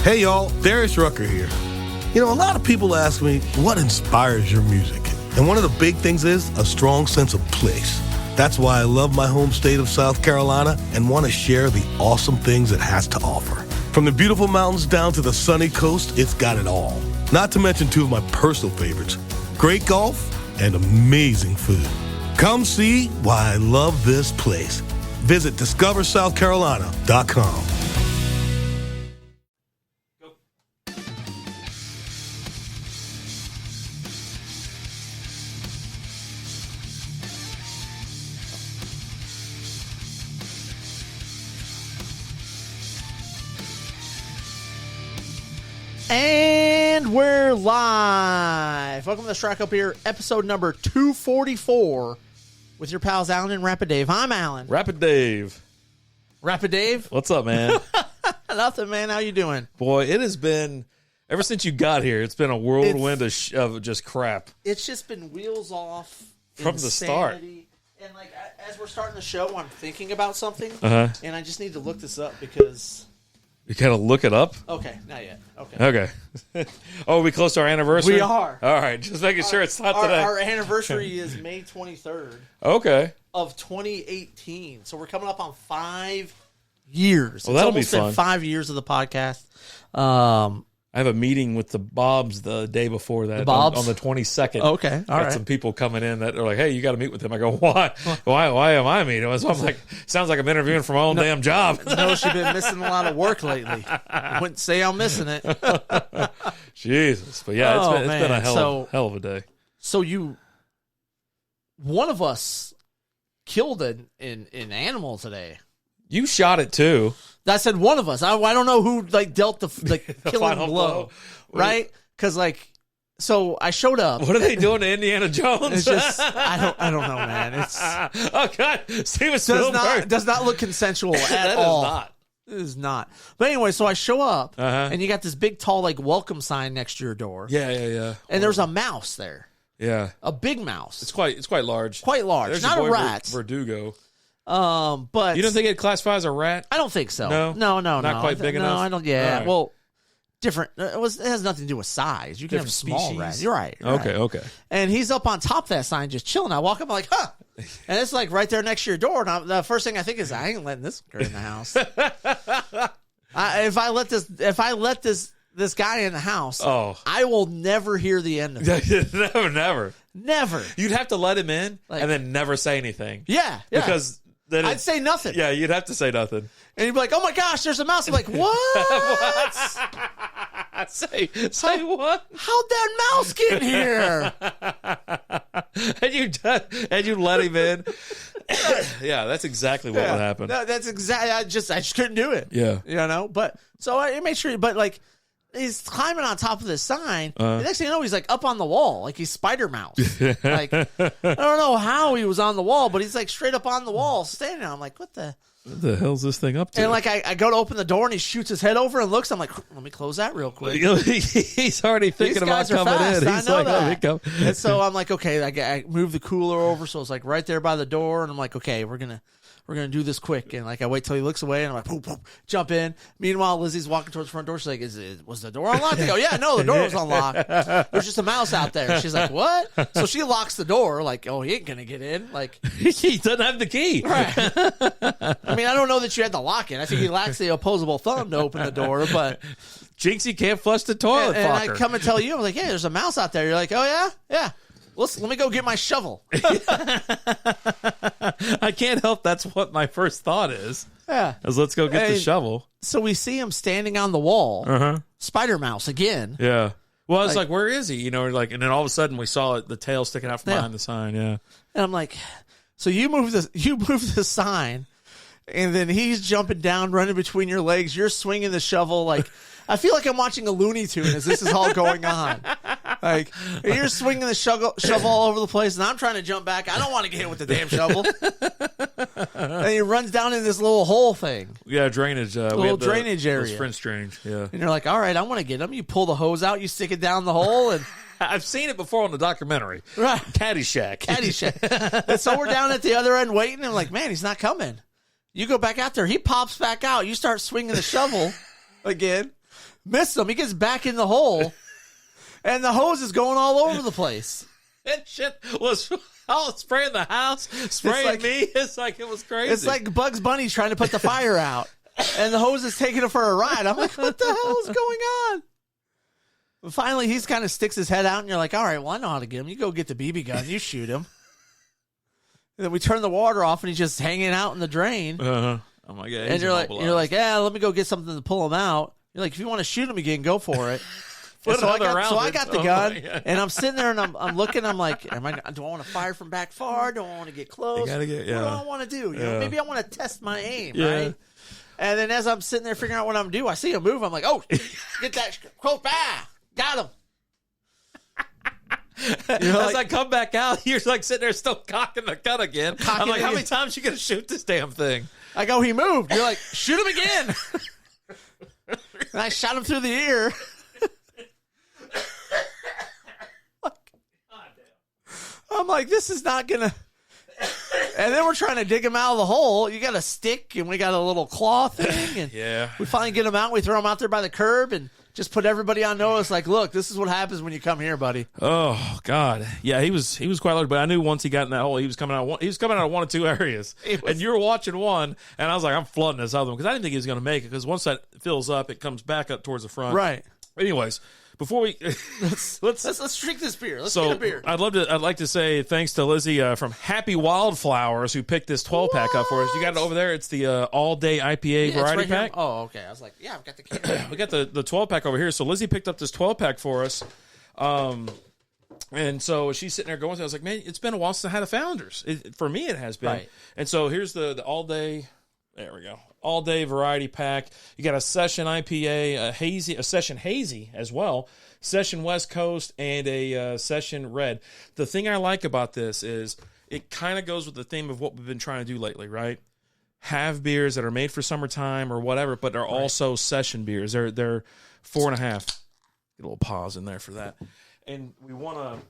Hey y'all, Darius Rucker here. You know, a lot of people ask me, what inspires your music? And one of the big things is a strong sense of place. That's why I love my home state of South Carolina and want to share the awesome things it has to offer. From the beautiful mountains down to the sunny coast, it's got it all. Not to mention two of my personal favorites, great golf and amazing food. Come see why I love this place. Visit discoversouthcarolina.com. And we're live. Welcome to the Strikeout Beer, episode number 244, with your pals Alan and Rapid Dave. I'm Alan. Rapid Dave. Rapid Dave? What's up, man? Nothing, man. How you doing? Boy, it has been, ever since you got here, it's been a whirlwind of just crap. It's just been wheels off. From the start. And like as we're starting the show, I'm thinking about something, and I just need to look this up because... You gotta look it up? Okay, not yet. Okay. Oh, are we close to our anniversary? We are. All right, just making sure it's not today. Our anniversary is May 23rd. Okay. Of 2018. So we're coming up on 5 years. Well, that'll be fun. 5 years of the podcast. I have a meeting with the Bobs the day before that. The Bobs? On the 22nd. Okay, all right. Some people coming in that are like, hey, you got to meet with him. I go, why? Why am I meeting him? So I'm like, sounds like I'm interviewing for my own damn job. No, she's been missing a lot of work lately. I wouldn't say I'm missing it. Jesus. But yeah, it's been a hell of a day. So one of us killed an animal today. You shot it too. I said one of us. I don't know who dealt the killing blow, right? Because so I showed up. What are they doing to Indiana Jones? It's just I don't know, man. It's oh god, Steven Spielberg does not look consensual at all. It is not. But anyway, so I show up and you got this big tall welcome sign next to your door. Yeah. And there's a mouse there. Yeah, a big mouse. It's quite large. Quite large. There's not a rat. Verdugo. But you don't think it classifies as a rat? I don't think so. No, not quite big enough. No, I don't. Yeah, right. Well, different. It has nothing to do with size. You can have small rats. You're right. Okay. And he's up on top of that sign, just chilling. I walk up, I'm like, huh. And it's right there next to your door. And the first thing I think is, I ain't letting this girl in the house. If I let this guy in the house, I will never hear the end of it. Never. You'd have to let him in and then never say anything. Yeah. Because then I'd say nothing. Yeah, you'd have to say nothing. And you'd be like, oh my gosh, there's a mouse. I'm like, what? Say what? How'd that mouse get here? and you let him in. Yeah, that's exactly what would happen. No, that's exactly. I just couldn't do it. Yeah. But so I made sure. But he's climbing on top of this sign. The next thing you know, he's up on the wall, he's Spider Mouse. I don't know how he was on the wall, but he's straight up on the wall, standing there. I'm like, what the hell's this thing up to? And I go to open the door and he shoots his head over and looks. I'm like, let me close that real quick. He's already thinking about coming in. He's I know that. And so I'm like, okay, I move the cooler over so it's right there by the door, and I'm like, okay, we're gonna do this quick. And I wait till he looks away, and I'm like, boop, boop, jump in. Meanwhile, Lizzie's walking towards the front door. She's like, was the door unlocked? I go, yeah, no, the door was unlocked. There's just a mouse out there. She's like, what? So she locks the door, oh, he ain't gonna get in. He doesn't have the key. Right. I mean, I don't know that you had to lock it. I think he lacks the opposable thumb to open the door, but Jinxie can't flush the toilet. And I come and tell you, I'm like, hey, there's a mouse out there. You're like, oh yeah? Yeah. Let me go get my shovel. I can't help. That's what my first thought is. Yeah. Let's go get the shovel. So we see him standing on the wall. Spider Mouse again. Yeah. Well, I was like, where is he? And then all of a sudden we saw the tail sticking out from behind the sign. Yeah. And I'm like, so you move the sign, and then he's jumping down, running between your legs. You're swinging the shovel. I feel like I'm watching a Looney Tune as this is all going on. You're swinging the shovel all over the place, and I'm trying to jump back. I don't want to get hit with the damn shovel. And he runs down in this little hole thing. Yeah, drainage. Little drainage area. French drainage, yeah. And you're like, all right, I want to get him. You pull the hose out, you stick it down the hole, and I've seen it before on the documentary. Right. Caddyshack. And so we're down at the other end waiting, and I'm like, man, he's not coming. You go back out there. He pops back out. You start swinging the shovel again. Missed him. He gets back in the hole, and the hose is going all over the place. That shit was spraying the house, spraying me. It's like it was crazy. It's like Bugs Bunny trying to put the fire out, and the hose is taking it for a ride. I'm like, what the hell is going on? But finally, he's kind of sticks his head out, and you're like, all right, well, I know how to get him. You go get the BB gun, you shoot him. And then we turn the water off, and he's just hanging out in the drain. Oh my god! And you're like, yeah, let me go get something to pull him out. You're like, if you want to shoot him again, go for it. So I got the gun, and I'm sitting there, and I'm looking. I'm like, do I want to fire from back far? Do I want to get close? What do I want to do? You know, maybe I want to test my aim, right? And then as I'm sitting there figuring out what I'm going to do, I see him move. I'm like, oh, get that close. Got him. As I come back out, you're like sitting there still cocking the gun again. I'm like, how many times you going to shoot this damn thing? I go, he moved. You're like, shoot him again. And I shot him through the ear. I'm like, this is not going to... And then we're trying to dig him out of the hole. You got a stick, and we got a little claw thing. And we finally get him out. We throw him out there by the curb and just put everybody on notice. Like, look, this is what happens when you come here, buddy. Oh, God. Yeah, he was quite large, but I knew once he got in that hole, he was coming out of one of two areas. And you were watching one, and I was like, I'm flooding this other one because I didn't think he was going to make it because once that fills up, it comes back up towards the front. Right. Anyways, before we let's drink this beer. Let's get a beer. I'd like to say thanks to Lizzie from Happy Wildflowers who picked this 12-pack up for us. You got it over there. It's the all day IPA variety pack. Oh, okay. I was like, yeah, I've got the can. We got the 12-pack over here. So Lizzie picked up this 12-pack for us. And so she's sitting there going, I was like, man, it's been a while since I had a Founders. For me, it has been. Right. And so here's the all day. There we go. All day variety pack. You got a session IPA, a session hazy as well, session West Coast, and a session red. The thing I like about this is it kind of goes with the theme of what we've been trying to do lately, right? Have beers that are made for summertime or whatever, but they're also session beers. They're 4.5. Get a little pause in there for that. And we want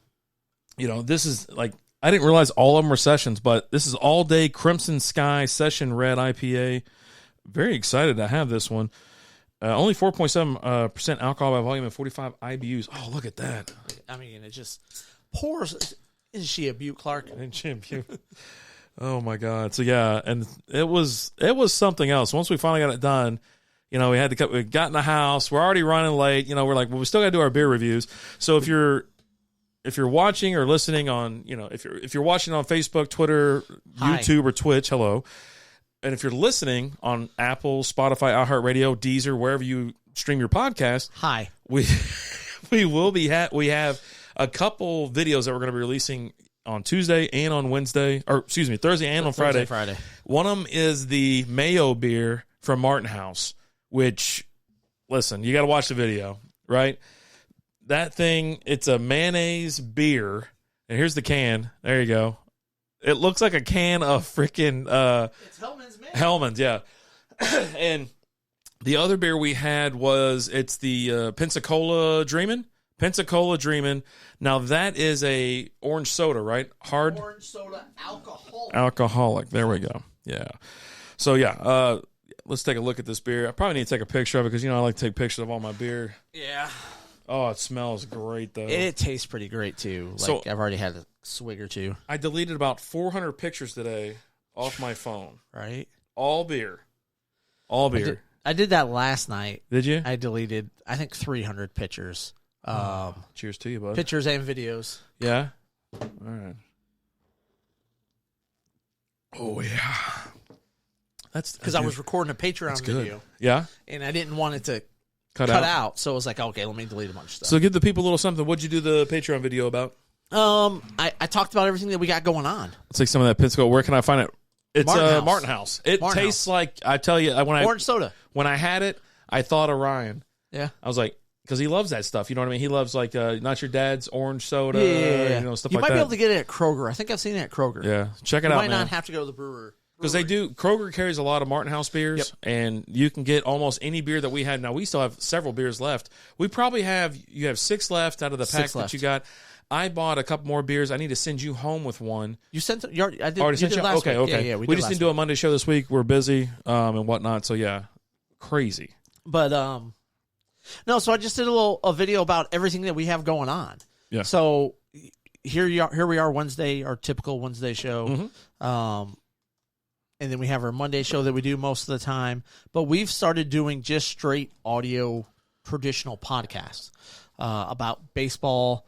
to, this is like, I didn't realize all of them were sessions, but this is all day Crimson Sky Session Red IPA. Very excited to have this one. Only 4.7% alcohol by volume and 45 IBUs. Oh, look at that. I mean, it just pours. Isn't she a beaut, Clark? Isn't she a beaut? Oh, my God. So, yeah, and it was something else. Once we finally got it done, we got in the house. We're already running late. We're like, well, we still got to do our beer reviews. So if you're watching or listening on, if you're watching on Facebook, Twitter, YouTube, or Twitch, hello. And if you're listening on Apple, Spotify, iHeartRadio, Deezer, wherever you stream your podcast, hi. We we have a couple videos that we're going to be releasing on Tuesday and on Wednesday, or excuse me, Thursday and on Friday. One of them is the Mayo beer from Martin House, which, listen, you got to watch the video, right? That thing, it's a mayonnaise beer, and here's the can. There you go. It looks like a can of freaking it's Hellman's, man. Hellman's, yeah. And the other beer we had it's the Pensacola Dreamin'. Pensacola Dreamin'. Now that is a orange soda, right? Hard orange soda alcoholic. Alcoholic. There we go. Yeah. So yeah, let's take a look at this beer. I probably need to take a picture of it because I like to take pictures of all my beer. Yeah. Oh, it smells great though. It tastes pretty great too. Like so, I've already had a swig or two. I deleted about 400 pictures today off my phone. Right? All beer. All beer. I did that last night. Did you? I deleted, I think, 300 pictures. Cheers to you, bud. Pictures and videos. Yeah? All right. Oh, yeah. That's because I was recording a Patreon video. Yeah? And I didn't want it to cut out. So I was like, okay, let me delete a bunch of stuff. So give the people a little something. What'd you do the Patreon video about? I talked about everything that we got going on. Let's take some of that Pensacola. Where can I find it? It's Martin House. It tastes like, I tell you, orange soda. When I had it, I thought of Ryan. Yeah. I was like, because he loves that stuff. You know what I mean? He loves like not your dad's orange soda. Yeah. Stuff you like that. might be able to get it at Kroger. I think I've seen it at Kroger. Yeah. Check it out, You might not have to go to the brewer. Because they do. Kroger carries a lot of Martin House beers, and you can get almost any beer that we had. Now, we still have several beers left. We probably have 6 left out of the pack that you got. I bought a couple more beers. I need to send you home with one. You sent I did. Already sent you? Last week. Okay. Yeah, we just didn't do a Monday show this week. We're busy and whatnot. So, yeah, crazy. But No, so I just did a video about everything that we have going on. Yeah. So here we are Wednesday, our typical Wednesday show. And then we have our Monday show that we do most of the time. But we've started doing just straight audio traditional podcasts about baseball,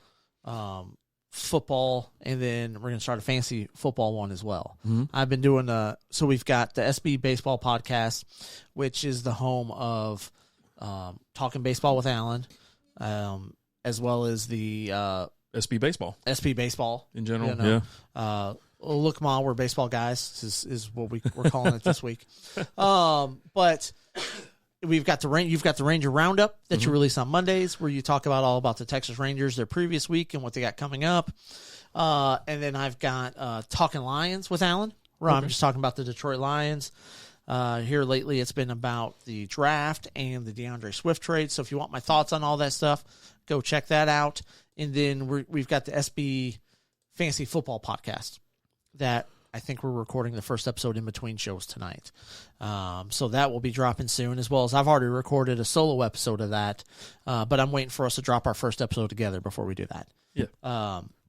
football, and then we're going to start a fantasy football one as well. I've been doing so we've got the SB Baseball Podcast, which is the home of Talking Baseball with Alan, as well as the SB Baseball in general. Look, Ma, we're baseball guys is what we're calling it this week. But you've got the Ranger Roundup that you release on Mondays, where you talk all about the Texas Rangers, their previous week, and what they got coming up. And then I've got Talking Lions with Alan, where I'm just talking about the Detroit Lions. Here lately, it's been about the draft and the DeAndre Swift trade. So if you want my thoughts on all that stuff, go check that out. And then we've got the SB Fantasy Football Podcast that I think we're recording the first episode in between shows tonight. So that will be dropping soon, as well as I've already recorded a solo episode of that. But I'm waiting for us to drop our first episode together before we do that. Yeah.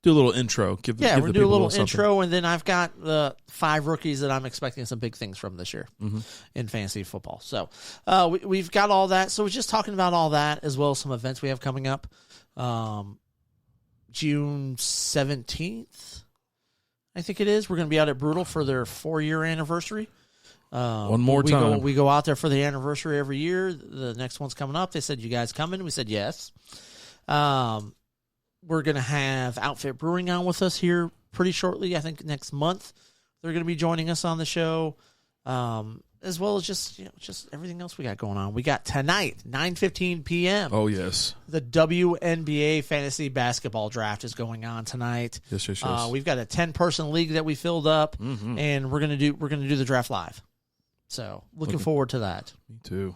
Do a little intro. We're going to do a little intro, and then I've got the 5 rookies that I'm expecting some big things from this year in fantasy football. So we've got all that. So we're just talking about all that, as well as some events we have coming up. June 17th, I think it is. We're going to be out at Brutal for their 4-year anniversary. One more time. We go out there for the anniversary every year. The next one's coming up. They said, "You guys coming?" We said, "Yes." We're going to have Outfit Brewing on with us here pretty shortly. I think next month they're going to be joining us on the show, as well as just everything else we got going on. We got tonight, 9:15 p.m. Oh, yes. The WNBA Fantasy Basketball Draft is going on tonight. Yes. We've got a 10-person league that we filled up, and we're gonna do the draft live. So looking forward to that.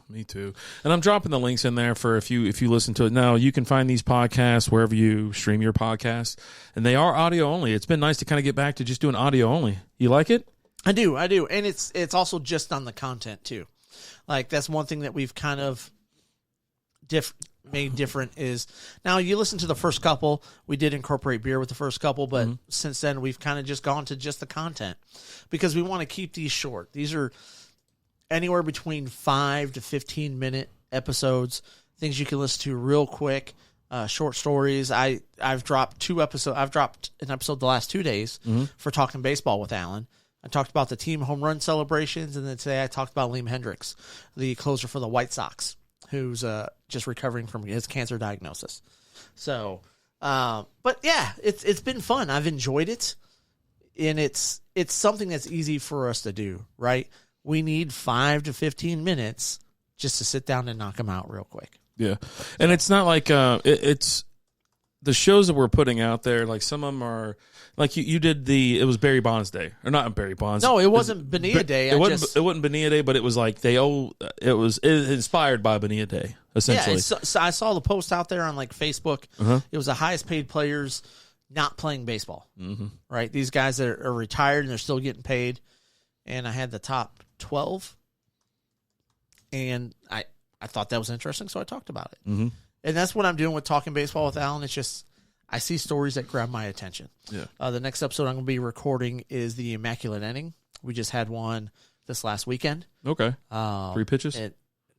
Me too. And I'm dropping the links in there for if you listen to it now. You can find these podcasts wherever you stream your podcasts, and they are audio only. It's been nice to kind of get back to just doing audio only. You like it? I do, and it's also just on the content too. Like that's one thing that we've kind of made different is now you listen to the first couple. We did incorporate beer with the first couple, but since then we've kind of just gone to just the content because we want to keep these short. These are anywhere between 5 to 15 minute episodes, things you can listen to real quick, short stories. I've dropped 2 episodes. I've dropped an episode the last 2 days for Talking Baseball with Alan. I talked about the team home run celebrations, and then today I talked about Liam Hendricks, the closer for the White Sox, who's just recovering from his cancer diagnosis. So, but yeah, it's been fun. I've enjoyed it, and it's something that's easy for us to do, right? We need 5 to 15 minutes just to sit down and knock them out real quick. Yeah, and it's not like it's the shows that we're putting out there. Like some of them are like you did it was Barry Bonds Day or not Barry Bonds. No, it wasn't Bonilla Day. It wasn't Bonilla Day, but it was like it was inspired by Bonilla Day essentially. Yeah, so I saw the post out there on like Facebook. It was the highest paid players not playing baseball. Right, these guys that are retired and they're still getting paid. And I had the top 12, and I thought that was interesting, so I talked about it. And that's what I'm doing with Talking Baseball with Alan. It's just I see stories that grab my attention. Yeah. The next episode I'm going to be recording is the Immaculate Inning. We just had one this last weekend. Okay. 3 pitches?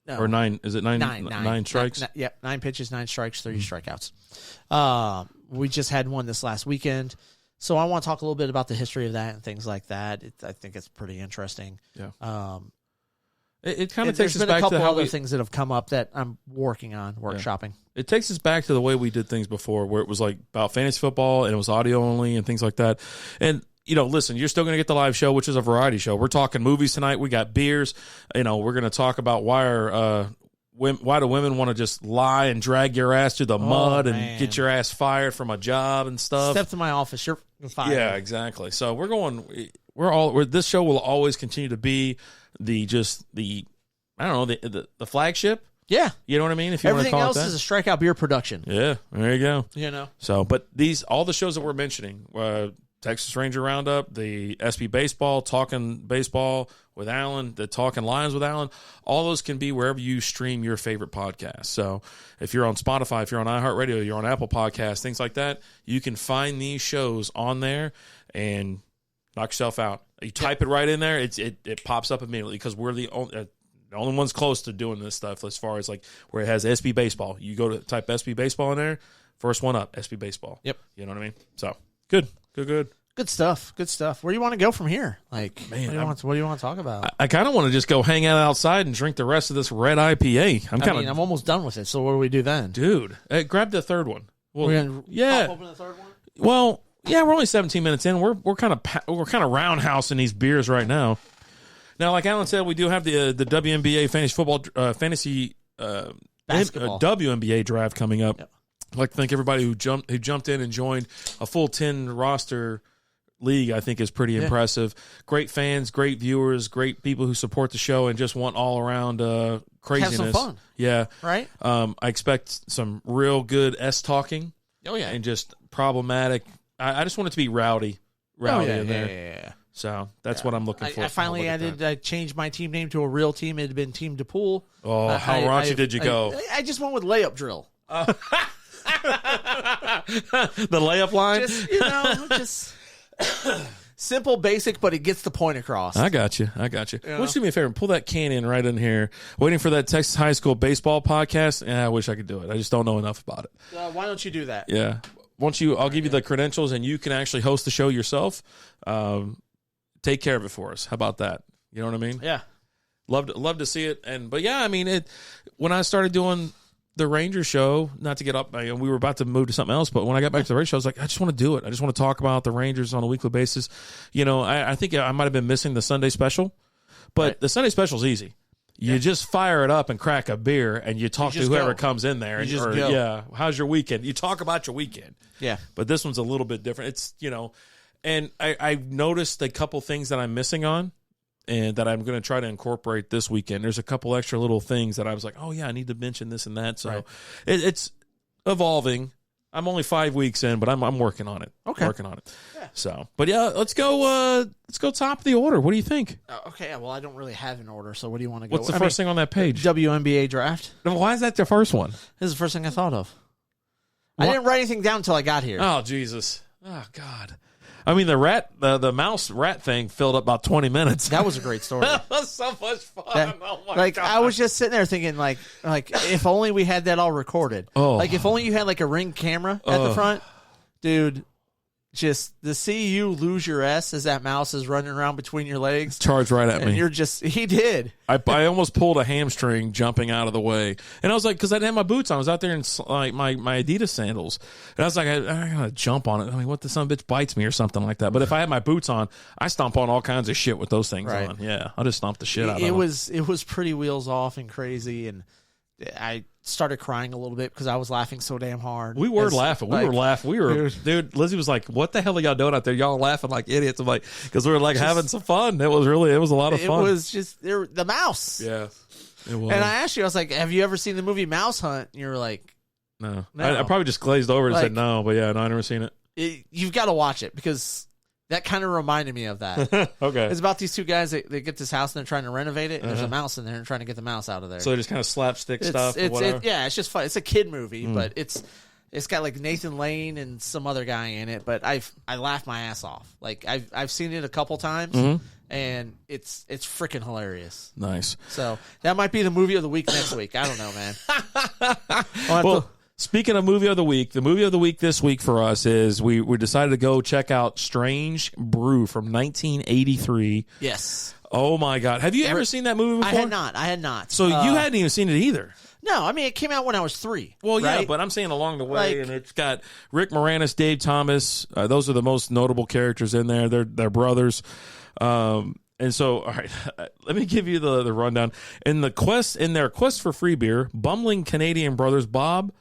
Or 9? Is it 9? 9 strikes? 9 pitches, 9 strikes, 30 strikeouts. We just had one this last weekend. So I want to talk a little bit about the history of that and things like that. I think it's pretty interesting. Yeah. It kind of takes us back to There's been a couple other things that have come up that I'm working on, workshopping. It takes us back to the way we did things before, where it was like about fantasy football and it was audio only and things like that. And listen, you're still going to get the live show, which is a variety show. We're talking movies tonight. We got beers. We're going to talk about why do women want to just lie and drag your ass through the mud and get your ass fired from a job and stuff. Step to my office, you're fired. Yeah, exactly. So this show will always continue to be the flagship. Yeah. You know what I mean? If you want to call it that. Everything else is a Strikeout Beer production. Yeah, there you go. You know. So, but all the shows that we're mentioning, Texas Ranger Roundup, the SB Baseball, Talking Baseball with Alan, the Talking Lions with Alan. All those can be wherever you stream your favorite podcast. So if you're on Spotify, if you're on iHeartRadio, you're on Apple Podcasts, things like that, you can find these shows on there and knock yourself out. You type it right in there, it pops up immediately because we're the only ones close to doing this stuff as far as like where it has SB Baseball. You go to type SB Baseball in there, first one up, SB Baseball. Yep. You know what I mean? So good. Good stuff. Where do you want to go from here? Like, Man, what do you want to talk about? I kind of want to just go hang out outside and drink the rest of this red IPA. I'm almost done with it. So what do we do then? Dude, grab the third one. Well, We're gonna pop open the third one. Well, yeah, we're only 17 minutes in. We're kind of roundhousing these beers right now. Now, like Alan said, we do have the WNBA fantasy football Basketball WNBA draft coming up. Yep. I'd like to thank everybody who jumped in and joined a full 10 roster league. I think is pretty impressive. Great fans, great viewers, great people who support the show and just want all around craziness. Have some fun. Yeah, right. I expect some real good talking. Oh yeah, and just problematic. I just want it to be rowdy in there. Yeah. So that's what I'm looking for. I finally I changed my team name to a real team. It had been Team DePool. Oh, how raunchy did you go? I just went with layup drill. The layup line? Just simple, basic, but it gets the point across. I got you. Why don't you do me a favor? Pull that can in right in here. Waiting for that Texas High School baseball podcast. I wish I could do it. I just don't know enough about it. Why don't you do that? Yeah. I'll give you the credentials and you can actually host the show yourself. Take care of it for us. How about that? You know what I mean? Yeah. Love to see it. When I started doing the Ranger show, not to get up, we were about to move to something else, but when I got back to the Ranger show, I was like, I just want to do it. I just want to talk about the Rangers on a weekly basis. I think I might have been missing the Sunday special, but the Sunday special is easy. You just fire it up and crack a beer, and you talk to whoever comes in there. How's your weekend? You talk about your weekend. Yeah. But this one's a little bit different. It's, and I've noticed a couple things that I'm missing on, and that I'm going to try to incorporate this weekend. There's a couple extra little things that I was like, oh, yeah, I need to mention this and that. So it's evolving. I'm only 5 weeks in, but I'm working on it. Okay. Working on it. Yeah. So, but yeah, let's go top of the order. What do you think? Okay, well, I don't really have an order, so what do you want to go What's the first thing on that page? WNBA draft. Why is that the first one? This is the first thing I thought of. What? I didn't write anything down until I got here. Oh, Jesus. Oh, God. I mean, the mouse rat thing filled up about 20 minutes. That was a great story. That was so much fun. Oh my God. I was just sitting there thinking, like if only we had that all recorded. Oh. Like if only you had like a Ring camera at the front, dude. Just to see you lose your S as that mouse is running around between your legs. Charged right at me. He did. I almost pulled a hamstring jumping out of the way. And I was like, because I didn't have my boots on. I was out there in like my Adidas sandals. And I was like, I got to jump on it. I mean, what the son of a bitch bites me or something like that. But if I had my boots on, I stomp on all kinds of shit with those things on. Yeah, I'll just stomp the shit out of them. It was pretty wheels off and crazy. And I started crying a little bit because I was laughing so damn hard. We were laughing. Dude, Lizzie was like, what the hell are y'all doing out there? Y'all laughing like idiots. I'm like, because we were like having some fun. It was a lot of fun. It was just the mouse. Yeah. It was. And I asked you, I was like, have you ever seen the movie Mouse Hunt? And you were like, no. I probably just glazed over and said no, but yeah, no, I've never seen it. You've got to watch it because that kind of reminded me of that. Okay. It's about these two guys that get this house and they're trying to renovate it. And there's a mouse in there and trying to get the mouse out of there. So just kind of slapstick stuff or whatever? It's just fun. It's a kid movie, but it's got like Nathan Lane and some other guy in it. But I laughed my ass off. Like I've seen it a couple times, and it's freaking hilarious. Nice. So that might be the movie of the week next week. I don't know, man. Speaking of movie of the week, the movie of the week this week for us is we decided to go check out Strange Brew from 1983. Yes. Oh, my God. Have you ever seen that movie before? I had not. So you hadn't even seen it either? No, I mean, it came out when I was 3. Well, yeah, but I'm saying along the way, and it's got Rick Moranis, Dave Thomas. Those are the most notable characters in there. They're brothers. And so, all right, let me give you the rundown. In their quest for free beer, bumbling Canadian brothers Bob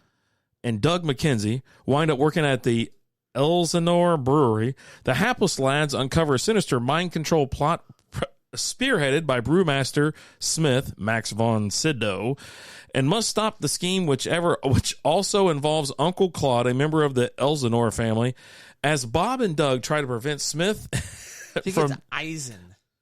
and Doug McKenzie wind up working at the Elsinore Brewery. The hapless lads uncover a sinister mind control plot spearheaded by brewmaster Smith, Max von Sydow, and must stop the scheme which also involves Uncle Claude, a member of the Elsinore family, as Bob and Doug try to prevent Smith I think from it's Eisen.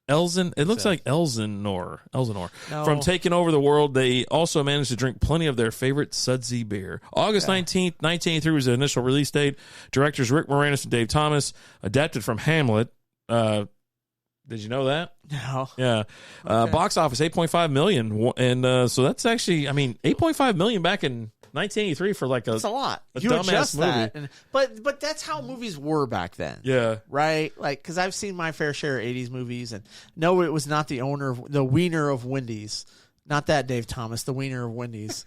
It looks like Elsinore. No. From taking over the world. They also managed to drink plenty of their favorite sudsy beer. August 19th, 1983 was the initial release date. Directors Rick Moranis and Dave Thomas, adapted from Hamlet. Did you know that? No. Yeah. Okay. Box office, 8.5 million. And so that's actually, I mean, 8.5 million back in 1983 for like That's a lot. a You dumbass adjust movie. that. But that's how movies were back then. Yeah. Right? Like, because I've seen my fair share of 80s movies, and no, it was not the wiener of Wendy's. Not that Dave Thomas, the wiener of Wendy's.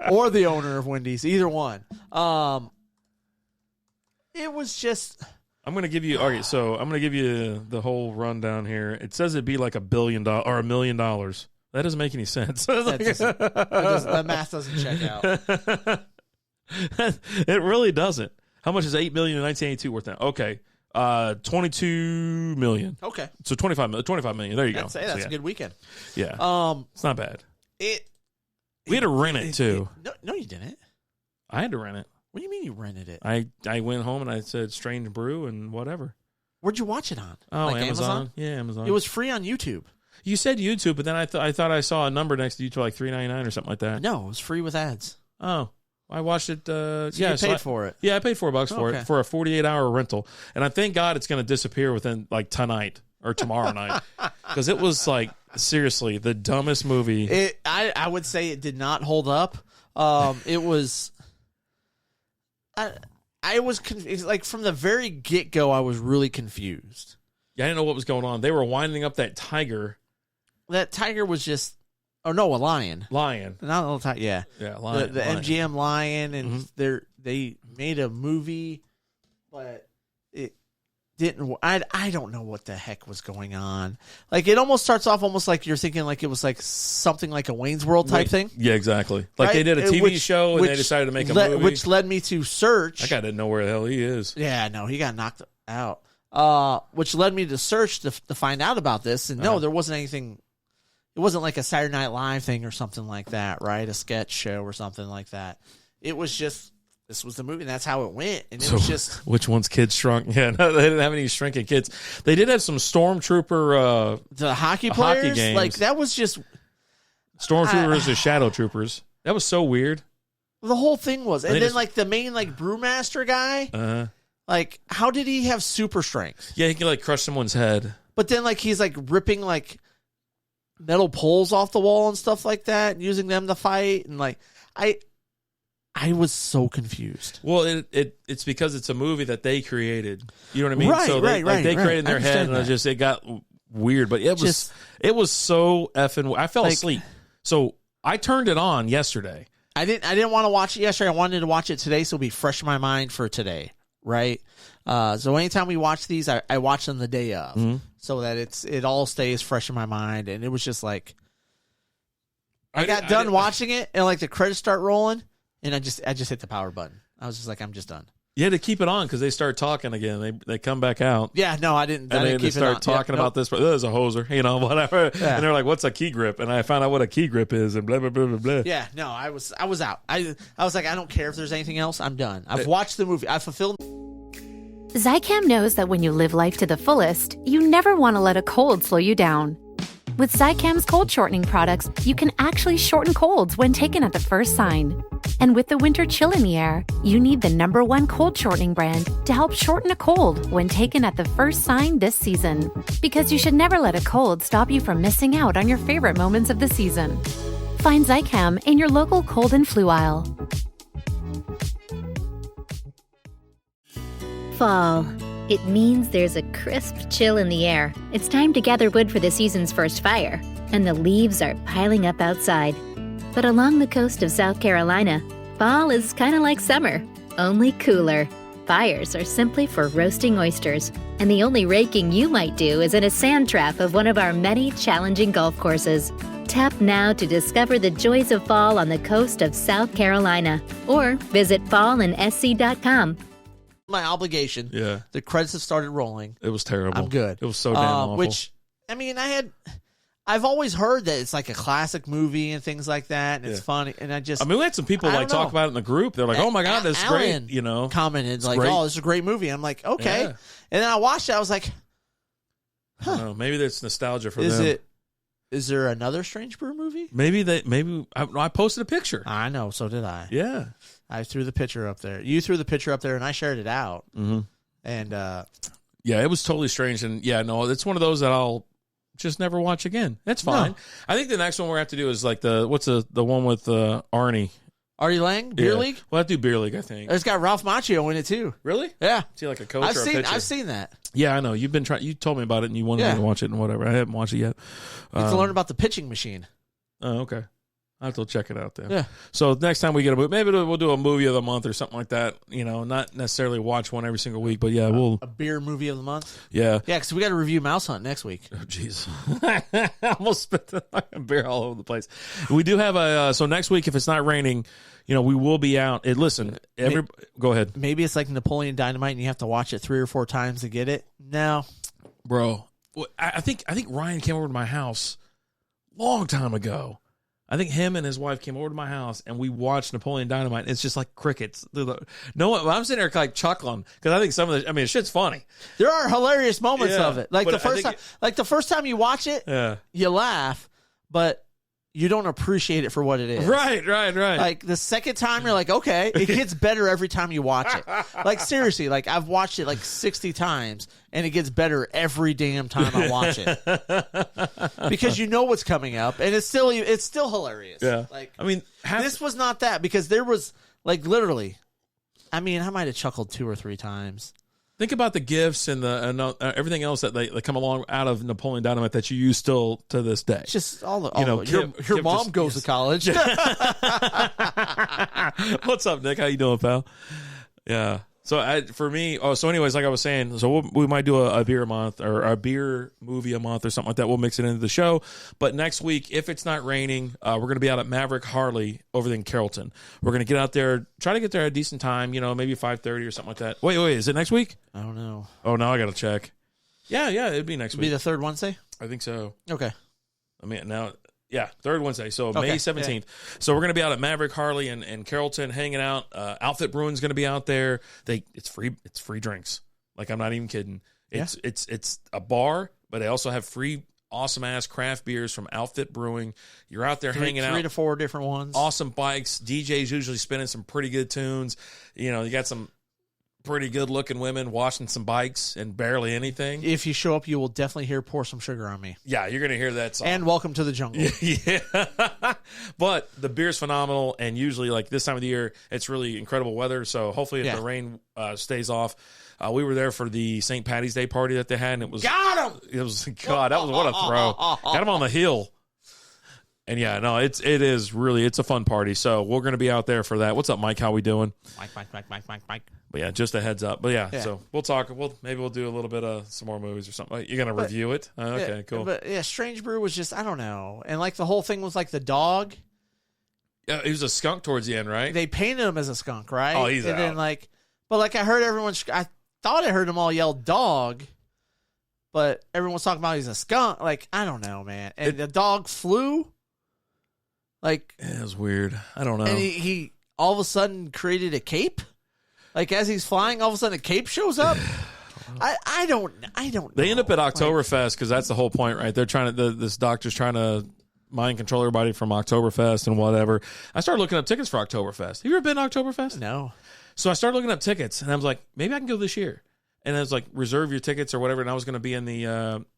Or the owner of Wendy's, either one. It was just... I'm going to give you, okay, so I'm going to give you the whole rundown here. It says it'd be like $1 billion or $1 million. That doesn't make any sense. That math doesn't check out. It really doesn't. How much is $8 million in 1982 worth now? Okay. 22 million. Okay. So 25 million. There you go. That's So, a good weekend. Yeah. It's not bad. We had to rent it too. No, you didn't. I had to rent it. What do you mean you rented it? I went home and I said Strange Brew and whatever. Where'd you watch it on? Oh, Like Amazon. Yeah, Amazon. It was free on YouTube. You said YouTube, but then I thought I saw a number next to YouTube like $3.99 or something like that. No, it was free with ads. Oh, I watched it. So you paid for it. Yeah, I paid $4 for Okay. it for a 48-hour rental, and I thank God it's going to disappear within like tonight or tomorrow night because it was like seriously the dumbest movie. I would say it did not hold up. It was. I was confused. Like from the very get go, I was really confused. Yeah, I didn't know what was going on. They were winding up that tiger. That tiger was just, oh no, a lion. Lion. Not a little tiger. Yeah, Yeah, lion. the lion. MGM lion, and Mm-hmm. they made a movie, but it didn't. I don't know what the heck was going on. Like it almost starts off almost like you're thinking like it was like something like a Wayne's World type thing. Yeah, exactly. Like Right? they did a TV show and which they decided to make a movie. which led me to search. That guy didn't know where the hell he is. Yeah, no, he got knocked out. Which led me to search to find out about this, and no, there wasn't anything. It wasn't like a Saturday Night Live thing or something like that, right? A sketch show or something like that. It was just this was the movie, and that's how it went. And it was just which one's Kids Shrunk? Yeah, no, they didn't have any shrinking kids. They did have some Stormtrooper. the hockey players. Hockey games. Like that was just Stormtroopers or Shadow Troopers. That was so weird. the whole thing was. And They then just- like the main like brewmaster guy. Like, how did he have super strength? Yeah, he can like crush someone's head. But then like he's like ripping like metal poles off the wall and stuff like that, and using them to fight, and like I was so confused. Well, it's because it's a movie that they created. You know what I mean? Right, so they, right, they created in I their head, understand and it got weird. But it was so effing. I fell Like- asleep. So I turned it on yesterday. I didn't want to watch it yesterday. I wanted to watch it today, so it'll be fresh in my mind for today, right? So anytime we watch these, I watch them the day of, so that it all stays fresh in my mind. And it was just like I got done watching it, and like the credits start rolling, and I just hit the power button. I was just like, I'm just done. You had to keep it on because they start talking again. They come back out. Yeah, no, I didn't. I And didn't they keep start it on. talking Yeah, about this. There's a hoser, whatever. Yeah. And they're like, "What's a key grip?" And I found out what a key grip is, and blah blah blah blah blah. Yeah, no, I was out. I was like, I don't care if there's anything else. I'm done. I've watched the movie. I fulfilled. Zycam knows that when you live life to the fullest, you never want to let a cold slow you down. With Zycam's cold shortening products, you can actually shorten colds when taken at the first sign. And with the winter chill in the air, you need the #1 cold shortening brand to help shorten a cold when taken at the first sign this season. Because you should never let a cold stop you from missing out on your favorite moments of the season. Find Zycam in your local cold and flu aisle. Fall. It means there's a crisp chill in the air. It's time to gather wood for the season's first fire, and the leaves are piling up outside. But along the coast of South Carolina, fall is kind of like summer, only cooler. Fires are simply for roasting oysters, and the only raking you might do is in a sand trap of one of our many challenging golf courses. Tap now to discover the joys of fall on the coast of South Carolina, or visit fallinsc.com. My obligation. Yeah. The credits have started rolling. It was terrible. I'm good. It was so damn awful. Which, I mean, I I've always heard that it's like a classic movie and things like that, and it's funny. And we had some people like talk about it in the group. They're like, "Oh my god, that's great!" You know, commented like, great. "Oh, this is a great movie." I'm like, "Okay," and then I watched it. I was like, "Huh, I don't know, maybe there's nostalgia for them." Is there another Strange Brew movie? Maybe I posted a picture. I know, so did I. Yeah, I threw the picture up there. You threw the picture up there, and I shared it out. Mm-hmm. And yeah, it was totally strange. And yeah, no, it's one of those that I'll just never watch again. That's fine. No. I think the next one we're have to do is like the one with Arnie. Artie Lang, Beer League? We'll have to do Beer League, I think. It's got Ralph Macchio in it, too. Really? Yeah. Is he like a coach or a pitcher? I've seen that. Yeah, I know. You've been trying. You told me about it, and you wanted me to watch it and whatever. I haven't watched it yet. You have to learn about the pitching machine. Oh, okay. I have to check it out then. Yeah. So next time we get a movie, maybe we'll do a movie of the month or something like that. You know, not necessarily watch one every single week, but yeah, we'll a beer movie of the month. Yeah. Yeah, because we got to review Mouse Hunt next week. Oh, jeez. I almost spit the beer all over the place. We do have so next week, if it's not raining, you know, we will be out. Go ahead. Maybe it's like Napoleon Dynamite, and you have to watch it 3 or 4 times to get it. No, bro. I think Ryan came over to my house long time ago. I think him and his wife came over to my house, and we watched Napoleon Dynamite. It's just like crickets. No, I'm sitting there like chuckling because I think some of the shit's funny. There are hilarious moments of it. Like the first time you watch it, you laugh, but you don't appreciate it for what it is. Right. Like the second time, you're like, okay, it gets better every time you watch it. Like seriously, like I've watched it like 60 times, and it gets better every damn time I watch it because you know what's coming up, and it's still hilarious. Yeah, like I mean, this was not that because there was like literally, I mean, I might have chuckled 2 or 3 times. Think about the gifts and everything else that they come along out of Napoleon Dynamite that you use still to this day. It's just your mom goes to college. What's up, Nick? How you doing, pal? Yeah. So anyways, like I was saying, so we might do a beer month or a beer movie a month or something like that. We'll mix it into the show. But next week, if it's not raining, we're going to be out at Maverick Harley over in Carrollton. We're going to get out there, try to get there at a decent time, maybe 5:30 or something like that. Wait, is it next week? I don't know. Oh, now I got to check. Yeah, it'd be next week. Be the third Wednesday? I think so. Okay. I mean, now... Yeah, third Wednesday, so May 17th. Yeah. So we're going to be out at Maverick Harley and Carrollton hanging out. Outfit Brewing's going to be out there. It's free drinks. Like, I'm not even kidding. It's a bar, but they also have free awesome-ass craft beers from Outfit Brewing. You're out there hanging out. 3 to 4 different ones. Awesome bikes. DJ's usually spinning some pretty good tunes. You got some pretty good-looking women washing some bikes and barely anything. If you show up, you will definitely hear Pour Some Sugar on Me. Yeah, you're going to hear that song. And Welcome to the Jungle. Yeah. But the beer's phenomenal, and usually, like, this time of the year, it's really incredible weather, so hopefully if the rain stays off. We were there for the St. Patty's Day party that they had, and it was... Got him! It was... God, that was what a throw. Got him on the hill. And yeah, no, it's a fun party. So we're going to be out there for that. What's up, Mike? How we doing? Mike. But yeah, just a heads up. But yeah. So we'll talk. Maybe we'll do a little bit of some more movies or something. You're going to review it? Okay, cool. But yeah, Strange Brew was just, I don't know. And like the whole thing was like the dog. Yeah, he was a skunk towards the end, right? They painted him as a skunk, right? Oh, he's out. And then I heard I thought I heard them all yell dog. But everyone was talking about he's a skunk. Like, I don't know, man. And the dog flew. Like, it was weird. I don't know. And he all of a sudden created a cape. Like as he's flying, all of a sudden a cape shows up. I don't know. They end up at Oktoberfest because that's the whole point, right? They're trying to this doctor's trying to mind control everybody from Oktoberfest and whatever. I started looking up tickets for Oktoberfest. Have you ever been to Oktoberfest? No. So I started looking up tickets, and I was like, maybe I can go this year. And I was like, reserve your tickets or whatever. And I was going to be in the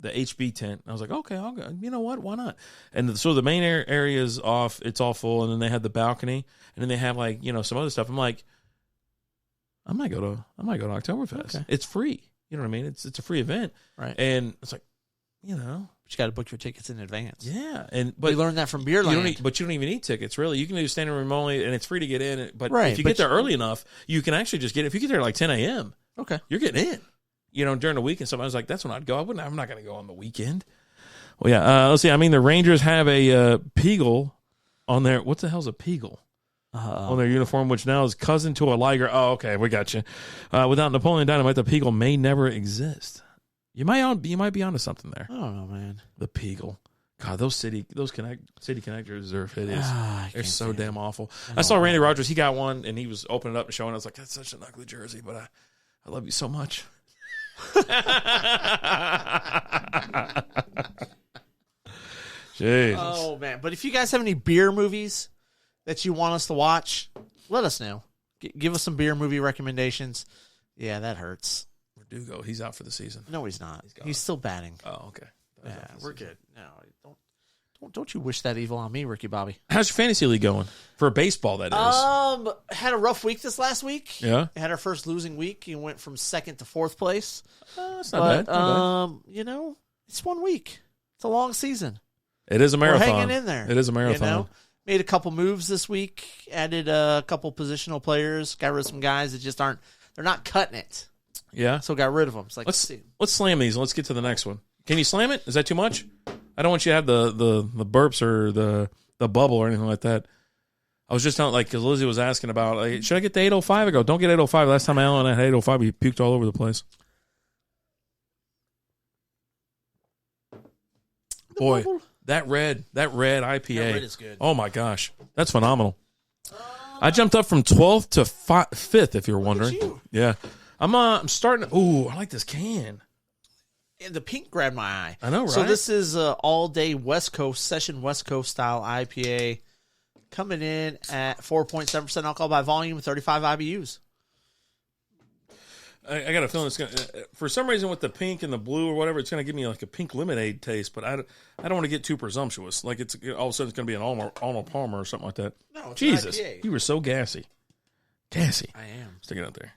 HB tent. And I was like, okay, I'll go. You know what? Why not? And so the main area is off. It's all full. And then they had the balcony. And then they have some other stuff. I'm like, I might go to Oktoberfest. Okay. It's free. You know what I mean? It's a free event. Right. And it's like, But you got to book your tickets in advance. Yeah. But you learned that from Beerland. But you don't even need tickets, really. You can do standing room only, and it's free to get in. But right, if you get there early enough, you can actually just get it. If you get there at like 10 a.m., okay, you're getting in. During the week and stuff. I was like, that's when I'd go. I'm not going to go on the weekend. Well, yeah. Let's see. I mean, the Rangers have a Peagle on their. What the hell's a Peagle? On their uniform, which now is cousin to a Liger. Oh, okay, we got you. Without Napoleon Dynamite, the Peagle may never exist. You might be onto something there. I don't know, man. The Peagle. God, those city connectors are hideous. They're so damn awful. I I saw Randy Rogers. He got one, and he was opening it up and showing. I was like, that's such an ugly jersey, but I love you so much. Jesus. Oh man! But if you guys have any beer movies that you want us to watch, let us know. Give us some beer movie recommendations. Yeah, that hurts. Verdugo, he's out for the season. No, he's not. He's still batting. Oh, okay. Yeah, we're good. No, don't you wish that evil on me, Ricky Bobby. How's your fantasy league going for baseball? That is. Had a rough week this last week. Yeah, had our first losing week. You went from 2nd to 4th place. That's not bad. Not bad. You know, it's 1 week. It's a long season. It is a marathon. We're hanging in there. It is a marathon. You know? Made a couple moves this week. Added a couple positional players. Got rid of some guys that just aren't. They're not cutting it. Yeah. So got rid of them. It's like let's slam these and let's get to the next one. Can you slam it? Is that too much? I don't want you to have the burps or the bubble or anything like that. I was just telling, like, because Lizzie was asking about, like, should I get the 805? I go, don't get 805. Last time Alan had 805, he puked all over the place. Boy, that red IPA. That red is good. Oh my gosh, that's phenomenal. I jumped up from 12th to 5th, if you're wondering. You. Yeah, I'm starting. Ooh, I like this can. And the pink grabbed my eye. I know, right? So this is all day West Coast session, West Coast style IPA, coming in at 4.7% alcohol by volume, 35 IBUs. I got a feeling it's gonna. For some reason, with the pink and the blue or whatever, it's gonna give me like a pink lemonade taste. But I don't want to get too presumptuous. Like it's all of a sudden it's gonna be an Arnold Palmer or something like that. No, it's Jesus, an IPA. you were so gassy. Gassy. I am. Stick it out there.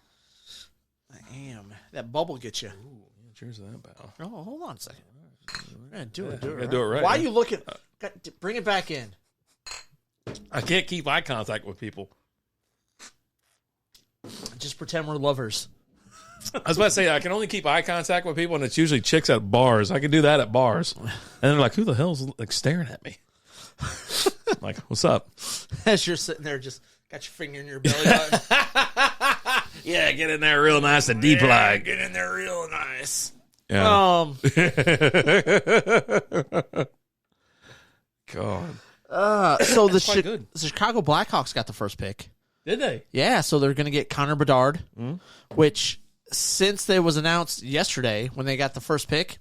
I am. That bubble gets you. Ooh, yeah, cheers to that, pal. Oh, hold on a second. Yeah, do it. Do it right. Why are you looking? Bring it back in. I can't keep eye contact with people. Just pretend we're lovers. I was about to say, I can only keep eye contact with people, and it's usually chicks at bars. I can do that at bars. And they're like, who the hell's like staring at me? Like, what's up? As you're sitting there, just got your finger in your belly button. Yeah, get in there real nice and deep like. Get in there real nice. Yeah. God. So the quite good. Chicago Blackhawks got the first pick. Did they? Yeah, so they're going to get Connor Bedard, which since they was announced yesterday when they got the first pick,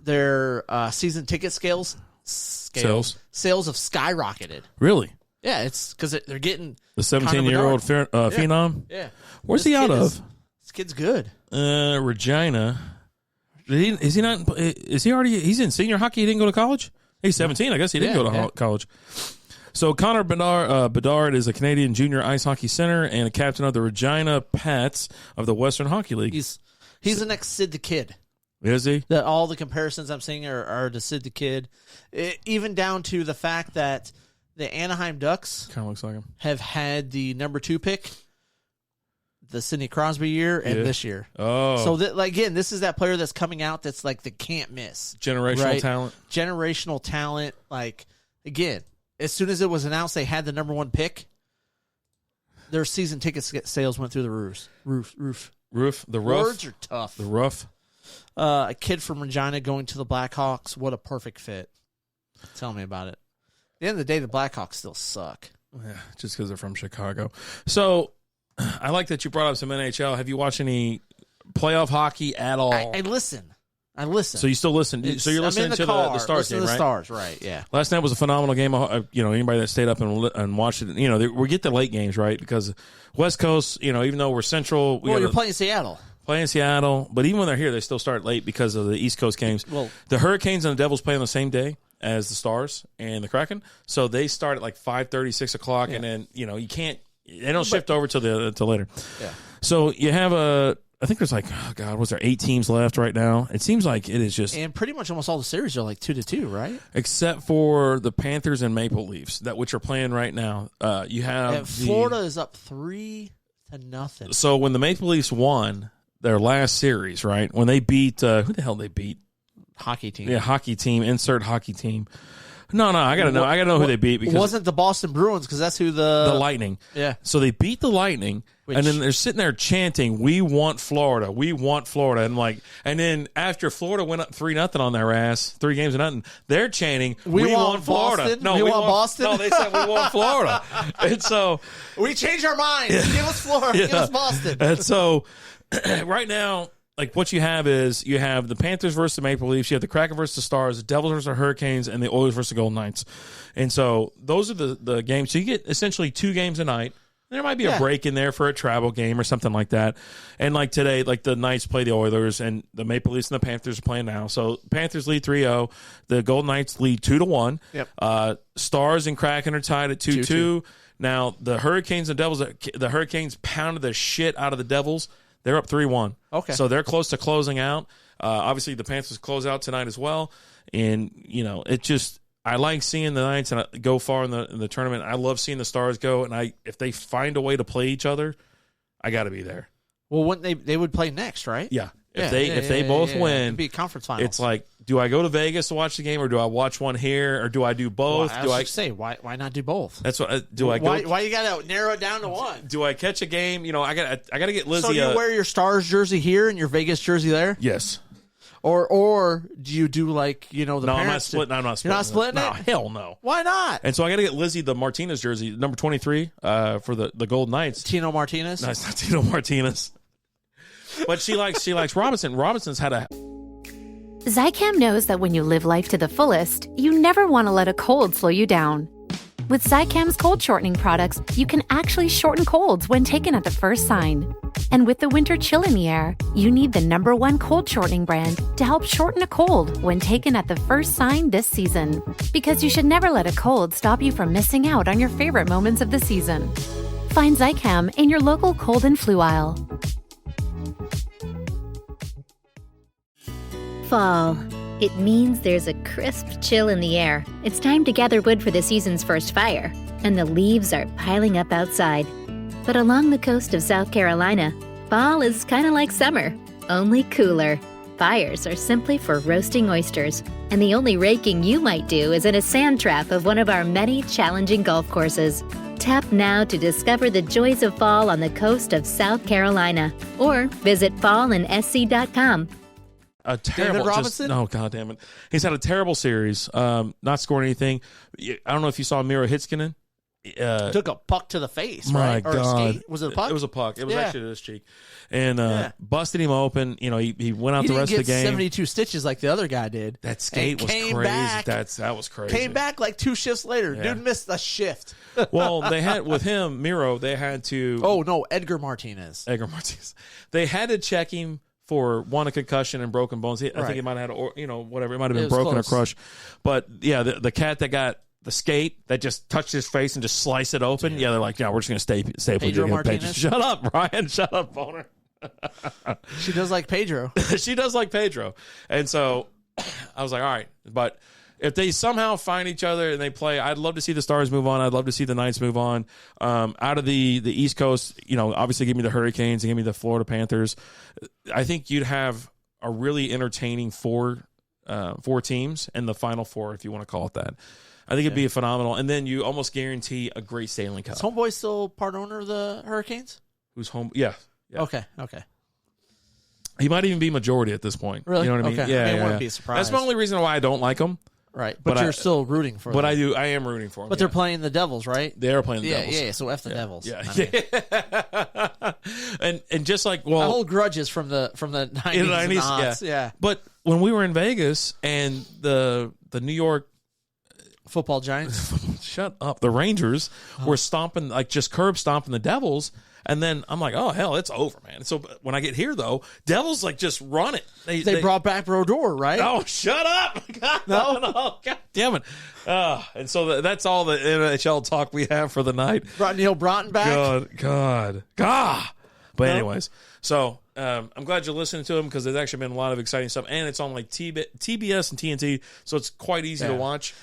their season ticket sales have skyrocketed. Really? Yeah, it's because they're getting The 17-year-old phenom? Yeah. Where's he out of? This kid's good. Regina. Is he not? Is he already? He's in senior hockey. He didn't go to college. He's 17. I guess he didn't go to college. So Connor Bedard is a Canadian junior ice hockey center and a captain of the Regina Pats of the Western Hockey League. He's the next Sid the Kid. Is he? That all the comparisons I'm seeing are to Sid the Kid, even down to the fact that the Anaheim Ducks Kind of looks like him. have had the number 2 pick, the Sidney Crosby year, and this year. Oh, So again, this is that player that's coming out that's like the can't miss generational talent. Generational talent. Like again, as soon as it was announced they had the number 1 pick, their season ticket sales went through the roof. The rough. Words are tough. The rough. A kid from Regina going to the Blackhawks. What a perfect fit. Tell me about it. At the end of the day, the Blackhawks still suck. Yeah, just because they're from Chicago. So I like that you brought up some NHL. Have you watched any playoff hockey at all? I listen. So you still listen? So you're listening to the Stars game, right? The Stars, right? Yeah. Last night was a phenomenal game. Anybody that stayed up and watched it, we get the late games, right? Because West Coast, even though we're Central, you're playing Seattle. Playing Seattle, but even when they're here, they still start late because of the East Coast games. Well, the Hurricanes and the Devils play on the same day as the Stars and the Kraken, so they start at like 5:30, 6 o'clock, and then you can't. They don't shift over till later. Yeah. So you have I think there's like, oh God, was there 8 teams left right now? It seems like it is just, and pretty much almost all the series are like 2-2, right? Except for the Panthers and Maple Leafs which are playing right now. You have Florida is up 3-0. So when the Maple Leafs won their last series, right? When they beat who the hell they beat? Hockey team. Yeah, hockey team. Insert hockey team. No, I gotta know. I gotta know who they beat because wasn't the Boston Bruins because that's who the Lightning. Yeah. So they beat the Lightning, and then they're sitting there chanting, "We want Florida, we want Florida," and then after Florida went up 3-0 on their ass, 3 games to nothing, they're chanting, "We want Florida." Boston? No, we want Boston. No, they said we want Florida, and so we changed our minds. Give us Florida. Give us Boston. And so right now, like what you have is you have the Panthers versus the Maple Leafs, you have the Kraken versus the Stars, the Devils versus the Hurricanes, and the Oilers versus the Golden Knights. And so those are the games. So you get essentially 2 games a night. There might be a break in there for a travel game or something like that. And like today, like the Knights play the Oilers, and the Maple Leafs and the Panthers are playing now. So Panthers lead 3-0. The Golden Knights lead 2-1. Yep. Stars and Kraken are tied at 2-2. Now the Hurricanes and Devils, the Hurricanes pounded the shit out of the Devils. They're up 3-1. Okay. So they're close to closing out. Obviously, the Panthers close out tonight as well. And, it just – I like seeing the Knights and go far in the tournament. I love seeing the Stars go. And if they find a way to play each other, I got to be there. Well, wouldn't they would play next, right? Yeah. If they both win, it'd be a conference finals. it's like, do I go to Vegas to watch the game, or do I watch one here, or do I do both? Well, I was say why not do both? That's what. Do I go? Why you got to narrow it down to one? Do I catch a game? I got to get Lizzie. So you wear your Stars jersey here and your Vegas jersey there? Yes. Or do you do like the No, parents? I'm not splitting. I'm not splitting. You're not splitting No, it? hell no. Why not? And so I got to get Lizzie the Martinez jersey, number 23, for the Golden Knights. Tino Martinez? No, it's not Tino Martinez. But she likes Robinson. Robinson's had a... Zycam knows that when you live life to the fullest, you never want to let a cold slow you down. With Zycam's cold shortening products, you can actually shorten colds when taken at the first sign. And with the winter chill in the air, you need the #1 cold shortening brand to help shorten a cold when taken at the first sign this season. Because you should never let a cold stop you from missing out on your favorite moments of the season. Find Zycam in your local cold and flu aisle. Fall. It means there's a crisp chill in the air. It's time to gather wood for the season's first fire, and the leaves are piling up outside. But along the coast of South Carolina, fall is kind of like summer, only cooler. Fires are simply for roasting oysters, and the only raking you might do is in a sand trap of one of our many challenging golf courses. Tap now to discover the joys of fall on the coast of South Carolina, or visit fallinsc.com. A terrible, David Robinson? Oh, God damn it. He's had a terrible series, not scoring anything. I don't know if you saw Miro Hitskinen. Took a puck to the face, My right? Or God. a skate. Was it a puck? It was a puck. It was Yeah. actually to his cheek. And busted him open. He went out He the didn't rest of the get game. 72 stitches like the other guy did. That skate was came crazy. back. That was crazy. Came back like 2 shifts later. Yeah. Dude missed a shift. Well, they had, with him, Miro, they had to... Oh, no, Edgar Martinez. Edgar Martinez. They had to check him for a concussion and broken bones. I think he might have had, whatever. It might have been broken close. or crushed. But, yeah, the cat that got the skate that just touched his face and just sliced it open, they're like, we're just going to stay with Pedro you. Martinez? Shut up, Ryan. Shut up, Boner. She does like Pedro. She does like Pedro. And so I was like, all right. But if they somehow find each other and they play, I'd love to see the Stars move on. I'd love to see the Knights move on. Out of the East Coast, obviously give me the Hurricanes and give me the Florida Panthers. I think you'd have a really entertaining four teams in the Final Four, if you want to call it that. I think it'd be phenomenal. And then you almost guarantee a great Stanley Cup. Is Homeboy still part owner of the Hurricanes? Who's home? Yeah. Okay. He might even be majority at this point. Really? You know what I mean? Okay. Yeah. I mean, yeah, wouldn't yeah. be surprised. That's the only reason why I don't like him. Right. But you're still rooting for them. But I am rooting for him. But they're playing the Devils, right? They are playing the Devils. Yeah, so F the Devils. Yeah. I mean, and just like, I well, hold grudges from the 90s, in the and 90s, aughts. Yeah. But when we were in Vegas and the New York Football Giants. shut up, the Rangers were stomping, like just curb stomping the Devils. And then I'm like, oh, hell, it's over, man. So when I get here, though, Devils, like, just run it. They brought back Brodeur, right? Oh, shut up. God, no. God damn it. And so that's all the NHL talk we have for the night. Brought Neil Broughton back. God. But anyways, so I'm glad you're listening to him because there's actually been a lot of exciting stuff. And it's on like TBS and TNT, so it's quite easy to watch.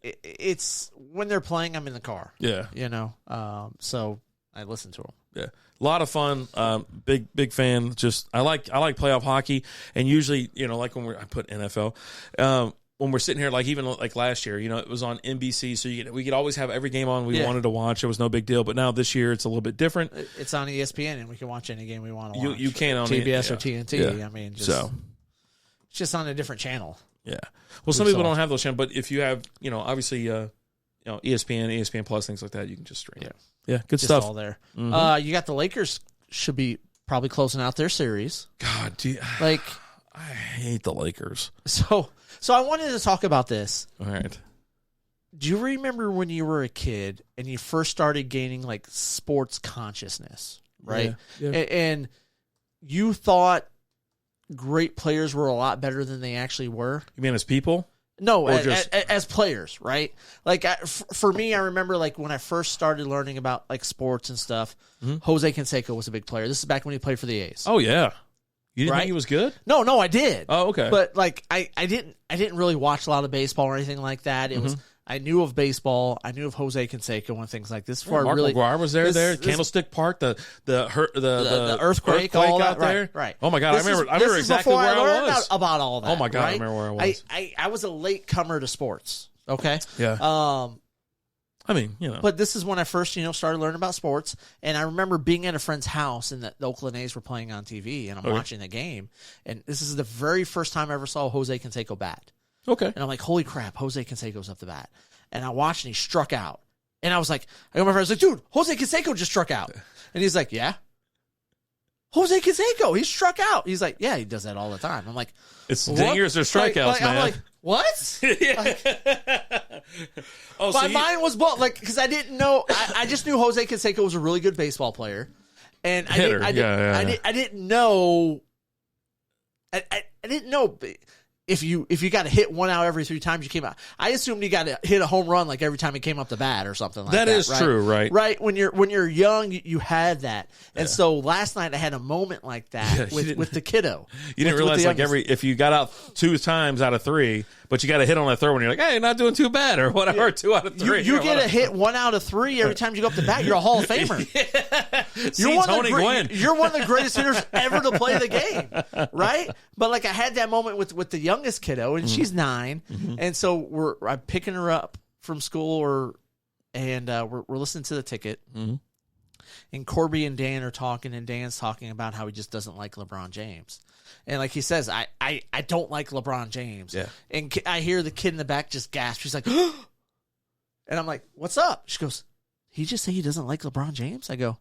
It's when they're playing, I'm in the car. Yeah. So I listen to them. Yeah, a lot of fun. Big fan. Just I like playoff hockey, and usually like when I put NFL. when we're sitting here, like even like last year, it was on NBC, so we could always have every game on we wanted to watch. It was no big deal. But now this year, it's a little bit different. It's on ESPN, and we can watch any game we want to watch. You can on TBS or TNT. Yeah. I mean, it's just on a different channel. Yeah. Well, some people don't have those channels, but if you have, obviously, ESPN, ESPN Plus, things like that, you can just stream. Yeah, good just stuff. All there. Mm-hmm. You got the Lakers should be probably closing out their series. God, like I hate the Lakers. So I wanted to talk about this. All right. Do you remember when you were a kid and you first started gaining like sports consciousness, right? Yeah. And you thought great players were a lot better than they actually were? You mean as people? No, as players, right? Like for me, I remember like when I first started learning about like sports and stuff, Jose Canseco was a big player. This is back when he played for the A's. Oh yeah. You didn't Right? think he was good? No, I did. Oh, okay. But like I didn't really watch a lot of baseball or anything like that. It was I knew of baseball. I knew of Jose Canseco and things like this. Before Mark McGwire was there. Candlestick Park, the earthquake, all out that, there. Right. Oh my God, I remember exactly where I was. About all that. Oh my God, right? I remember where I was. I was a late comer to sports. Okay. Yeah. I mean, But this is when I first, started learning about sports. And I remember being at a friend's house and the Oakland A's were playing on TV and I'm watching the game. And this is the very first time I ever saw Jose Canseco bat. Okay. And I'm like, holy crap, Jose Canseco's up the bat. And I watched and he struck out. And I was like, I got my friend, I was like, dude, Jose Canseco just struck out. And he's like, yeah. Jose Canseco, he struck out. He's like, yeah, he does that all the time. I'm like, it's dingers or strikeouts, man. I'm like, what? My mind was blown, because I didn't know. I just knew Jose Canseco was a really good baseball player, and I didn't know. I didn't know if you got to hit one out every 3 times you came out. I assumed you got to hit a home run like every time he came up the bat or something like that. That is right? true, right? Right. When you're young, you had that, and so last night I had a moment like that with the kiddo. You didn't realize if you got out 2 times out of 3, but you got to hit on that third one, you're like, hey, not doing too bad or whatever. 2 out of 3. You get a hit 1 out of 3 every time you go up the bat. You're a Hall of Famer. You're one of the greatest hitters ever to play the game, right? But like I had that moment with the youngest kiddo, and she's 9, and so I'm picking her up from school, and we're listening to the ticket, and Corby and Dan are talking, and Dan's talking about how he just doesn't like LeBron James. And like he says, I don't like LeBron James. Yeah. And I hear the kid in the back just gasp. She's like, and I'm like, what's up? She goes, he just say he doesn't like LeBron James? I go,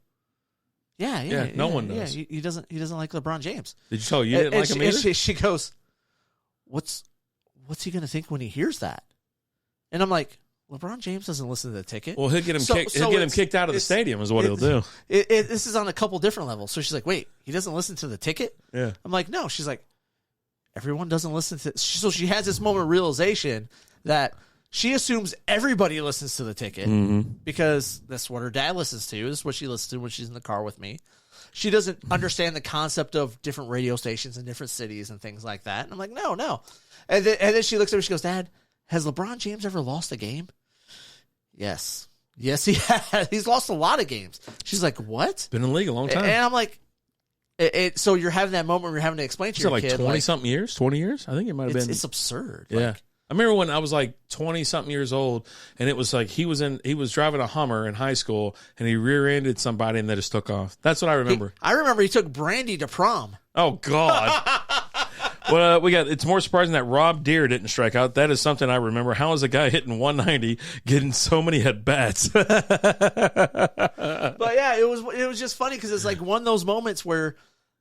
yeah. No one does. Yeah, he doesn't like LeBron James. Did you tell her you didn't like him either? She goes, what's he going to think when he hears that? And I'm like, LeBron James doesn't listen to the ticket. Well, he'll get him kicked out of the stadium is what he'll do. This is on a couple different levels. So she's like, wait, he doesn't listen to the ticket? Yeah. I'm like, no. She's like, everyone doesn't listen to. So she has this moment of realization that she assumes everybody listens to the ticket because that's what her dad listens to. This is what she listens to when she's in the car with me. She doesn't understand the concept of different radio stations in different cities and things like that. And I'm like, no. And then she looks at me, she goes, Dad, has LeBron James ever lost a game? Yes, he has. He's lost a lot of games. She's like, what? Been in the league a long time. And I'm like, so you're having that moment where you're having to explain to your kid. 20-something years? 20 years? I think it might have been. It's absurd. Yeah. I remember when I was like 20-something years old, and it was like he was driving a Hummer in high school, and he rear-ended somebody, and they just took off. That's what I remember. I remember he took Brandy to prom. Oh, God. Well, it's more surprising that Rob Deere didn't strike out. That is something I remember. How is a guy hitting 190 getting so many at-bats? But yeah, it was just funny because it's like one of those moments where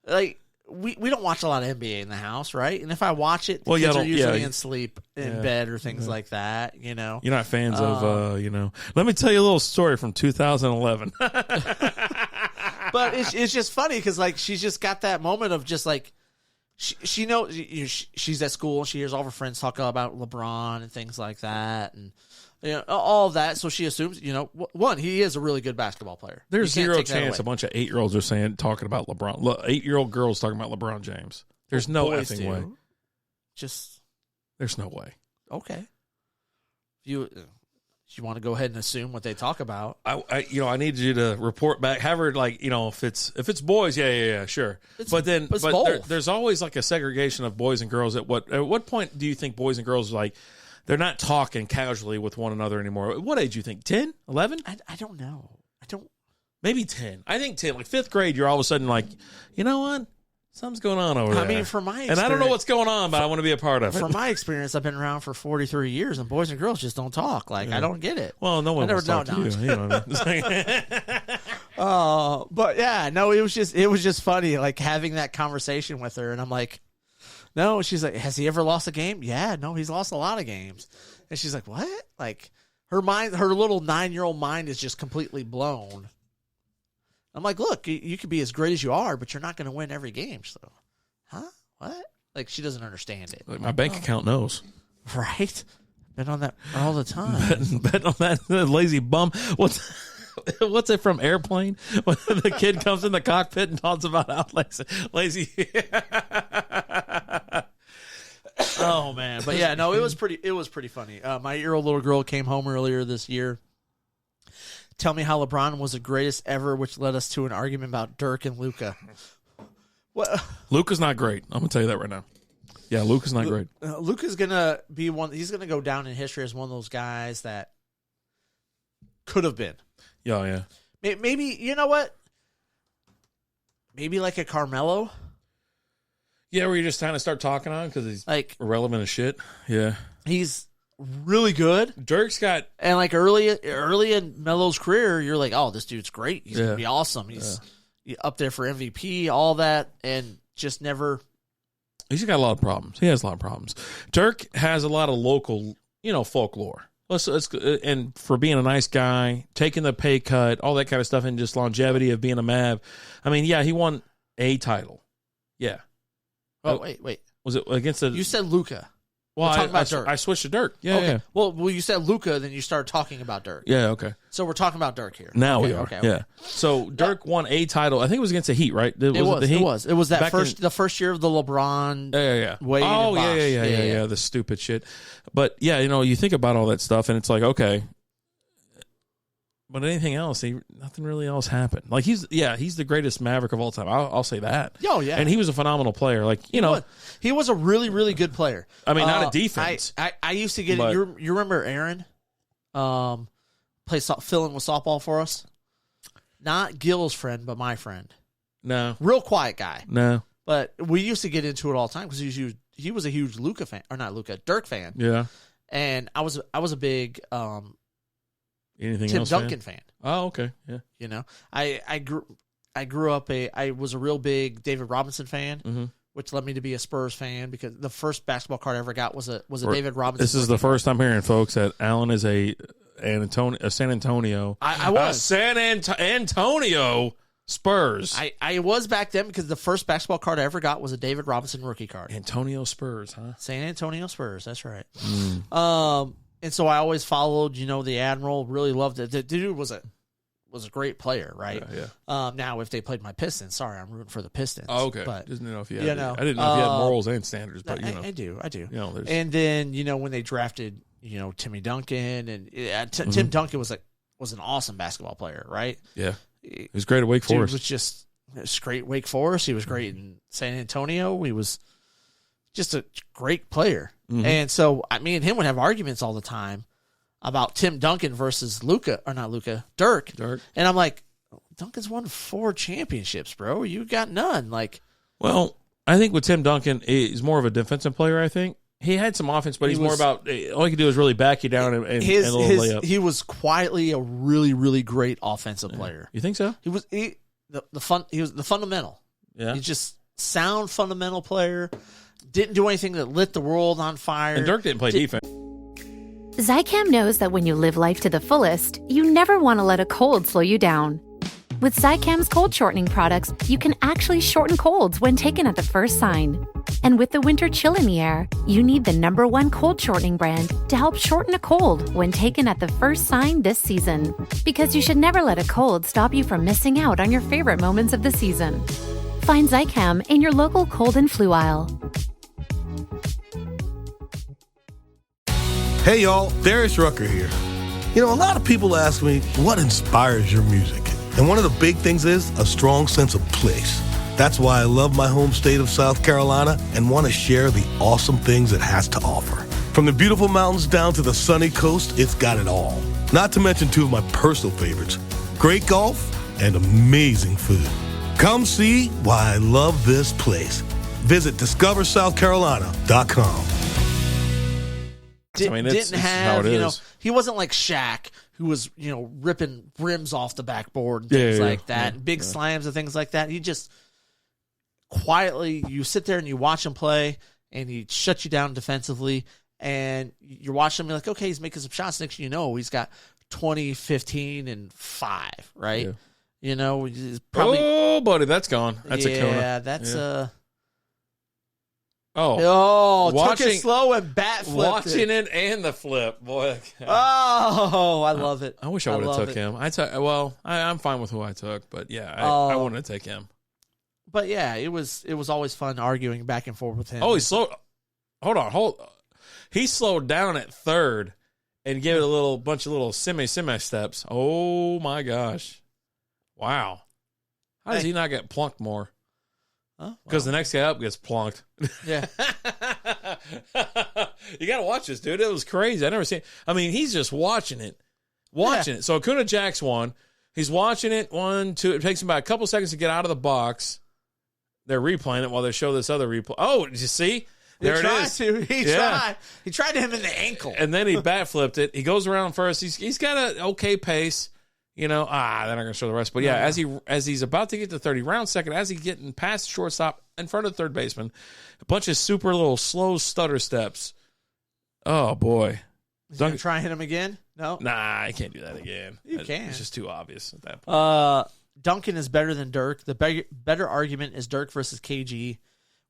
like we don't watch a lot of NBA in the house, right? And if I watch it, kids are usually in sleep in bed or things like that, You're not fans of, Let me tell you a little story from 2011. But it's just funny because like she's just got that moment of just like she knows she's at school and she hears all of her friends talk about LeBron and things like that and all of that. So she assumes one, he is a really good basketball player. There's zero chance a bunch of 8-year-olds are talking about LeBron. 8-year-old girls talking about LeBron James. There's no effing way. There's no way. Okay. you want to go ahead and assume what they talk about. I need you to report back. Have her if it's boys, yeah, sure. But there's always like a segregation of boys and girls. At what point do you think boys and girls they're not talking casually with one another anymore? What age do you think? 10, 11? I don't know. Maybe 10. I think 10. Like 5th grade, you're all of a sudden like, you know what? Something's going on over there. I mean, from my experience, and I don't know what's going on, but I want to be a part of it. From my experience, I've been around for 43 years, and boys and girls just don't talk. I don't get it. Well, no one wants to talk to you. You know what I mean? But yeah, no, it was just funny, like having that conversation with her, and I'm like, no. She's like, has he ever lost a game? Yeah, no, he's lost a lot of games. And she's like, what? Like her little 9-year-old mind is just completely blown. I'm like, look, you could be as great as you are, but you're not going to win every game. So, huh? What? Like, she doesn't understand it. Like, my bank account knows. Right? Bet on that all the time. Bet on that lazy bum. What's it from Airplane? When the kid comes in the cockpit and talks about how lazy. Oh, man. But, yeah, no, it was pretty funny. My 8-year-old little girl came home earlier this year. Tell me how LeBron was the greatest ever, which led us to an argument about Dirk and Luka. Luka's not great. I'm going to tell you that right now. Yeah, Luka's not great. Luka's going to be he's going to go down in history as one of those guys that could have been. Yeah. Maybe, you know what? Maybe like a Carmelo. Yeah, where you just kind of start talking on because he's like irrelevant as shit. Yeah. He's really good. Dirk's got... And like early in Melo's career, you're like, oh, this dude's great. He's going to be awesome. He's up there for MVP, all that, and just never... He's got a lot of problems. He has a lot of problems. Dirk has a lot of local, folklore. And for being a nice guy, taking the pay cut, all that kind of stuff, and just longevity of being a Mav. I mean, yeah, he won a title. Yeah. Oh, wait. Was it against the... You said Luka. Well, we're talking about Dirk. I switched to Dirk. Yeah, okay. yeah. Well, you said Luka, then you started talking about Dirk. Yeah, okay. So we're talking about Dirk here. Now we are. Okay. Yeah. So Dirk won a title. I think it was against the Heat, right? It was. It was that the first year of the LeBron. Yeah. Wade oh, and Bosh. Yeah. The stupid shit. But yeah, you think about all that stuff, and it's like, okay. But anything else, nothing really else happened. Like he's the greatest Maverick of all time. I'll say that. Oh yeah, and he was a phenomenal player. Like he was a really really good player. I mean, not a defense. I used to get it. You remember Aaron, play fill-in with softball for us. Not Gil's friend, but my friend. No, real quiet guy. No, but we used to get into it all the time because he was a huge Dirk fan. Yeah, and I was a big Anything Tim else Duncan fan. Oh, okay. Yeah. I grew up I was a real big David Robinson fan, which led me to be a Spurs fan because the first basketball card I ever got was a David Robinson. This is the first time hearing, folks, that Alan is a San Antonio. I was San Antonio Spurs. I was back then because the first basketball card I ever got was a David Robinson rookie card. Antonio Spurs, huh? San Antonio Spurs. That's right. And so I always followed, the Admiral. Really loved it. The dude was a great player, right? Yeah. Now, if they played my Pistons, sorry, I'm rooting for the Pistons. Oh, okay. But didn't know if you had. I didn't know if you had morals and standards, but I do. And then when they drafted, Timmy Duncan and Tim Duncan was an awesome basketball player, right? Yeah, he was great at Wake Forest. He was great at Wake Forest. He was great in San Antonio. He was just a great player. And so me and him would have arguments all the time about Tim Duncan versus Dirk. And I'm like, Duncan's won 4 championships, bro. You got none. Well, I think with Tim Duncan, he's more of a defensive player, I think. He had some offense, but he's more about all he could do is really back you down and a little layup. He was quietly a really, really great offensive player. You think so? He was the fundamental. Yeah. He's just sound fundamental player. Didn't do anything that lit the world on fire. And Dirk didn't play defense. Zycam knows that when you live life to the fullest, you never want to let a cold slow you down. With Zycam's cold shortening products, you can actually shorten colds when taken at the first sign. And with the winter chill in the air, you need the #1 cold shortening brand to help shorten a cold when taken at the first sign this season. Because you should never let a cold stop you from missing out on your favorite moments of the season. Find Zycam in your local cold and flu aisle. Hey y'all, Darius Rucker here. You know, a lot of people ask me, what inspires your music? And one of the big things is a strong sense of place. That's why I love my home state of South Carolina and want to share the awesome things it has to offer. From the beautiful mountains down to the sunny coast, it's got it all. Not to mention two of my personal favorites, great golf and amazing food. Come see why I love this place. Visit discoversouthcarolina.com. This is how it is. He wasn't like Shaq, who was, ripping rims off the backboard and things like that, and big slams and things like that. He just quietly, you sit there and you watch him play, and he shuts you down defensively, and you're watching him, you're like, okay, he's making some shots. Next thing you know, he's got 20, 15, and 5, right? Yeah. He's probably... Oh, buddy, that's gone. That's a Kona. Yeah, that's took it slow and bat flipped watching it and the flip, boy. Oh, I love it. I wish I would have took him. I'm fine with who I took, but yeah, I wanted to take him. But yeah, it was always fun arguing back and forth with him. Oh, he slowed. Hold on. He slowed down at third and gave it a bunch of little semi steps. Oh my gosh! Wow, how does he not get plunked more? Because the next guy up gets plunked. Yeah. You got to watch this, dude. It was crazy. I never seen. I mean, he's just watching it. So Acuna Jack's won. He's watching it. 1, 2. It takes him about a couple seconds to get out of the box. They're replaying it while they show this other replay. Oh, did you see? There it is. He tried. He tried to him in the ankle. And then he bat flipped it. He goes around first. He's got an okay pace. They're not going to show the rest. But yeah, as he's about to get to 30, round second, as he's getting past the shortstop in front of the third baseman, a bunch of super little slow stutter steps. Oh, boy. Is he going to try and hit him again? No? Nah, I can't do that again. You can. It's just too obvious at that point. Duncan is better than Dirk. The better argument is Dirk versus KG,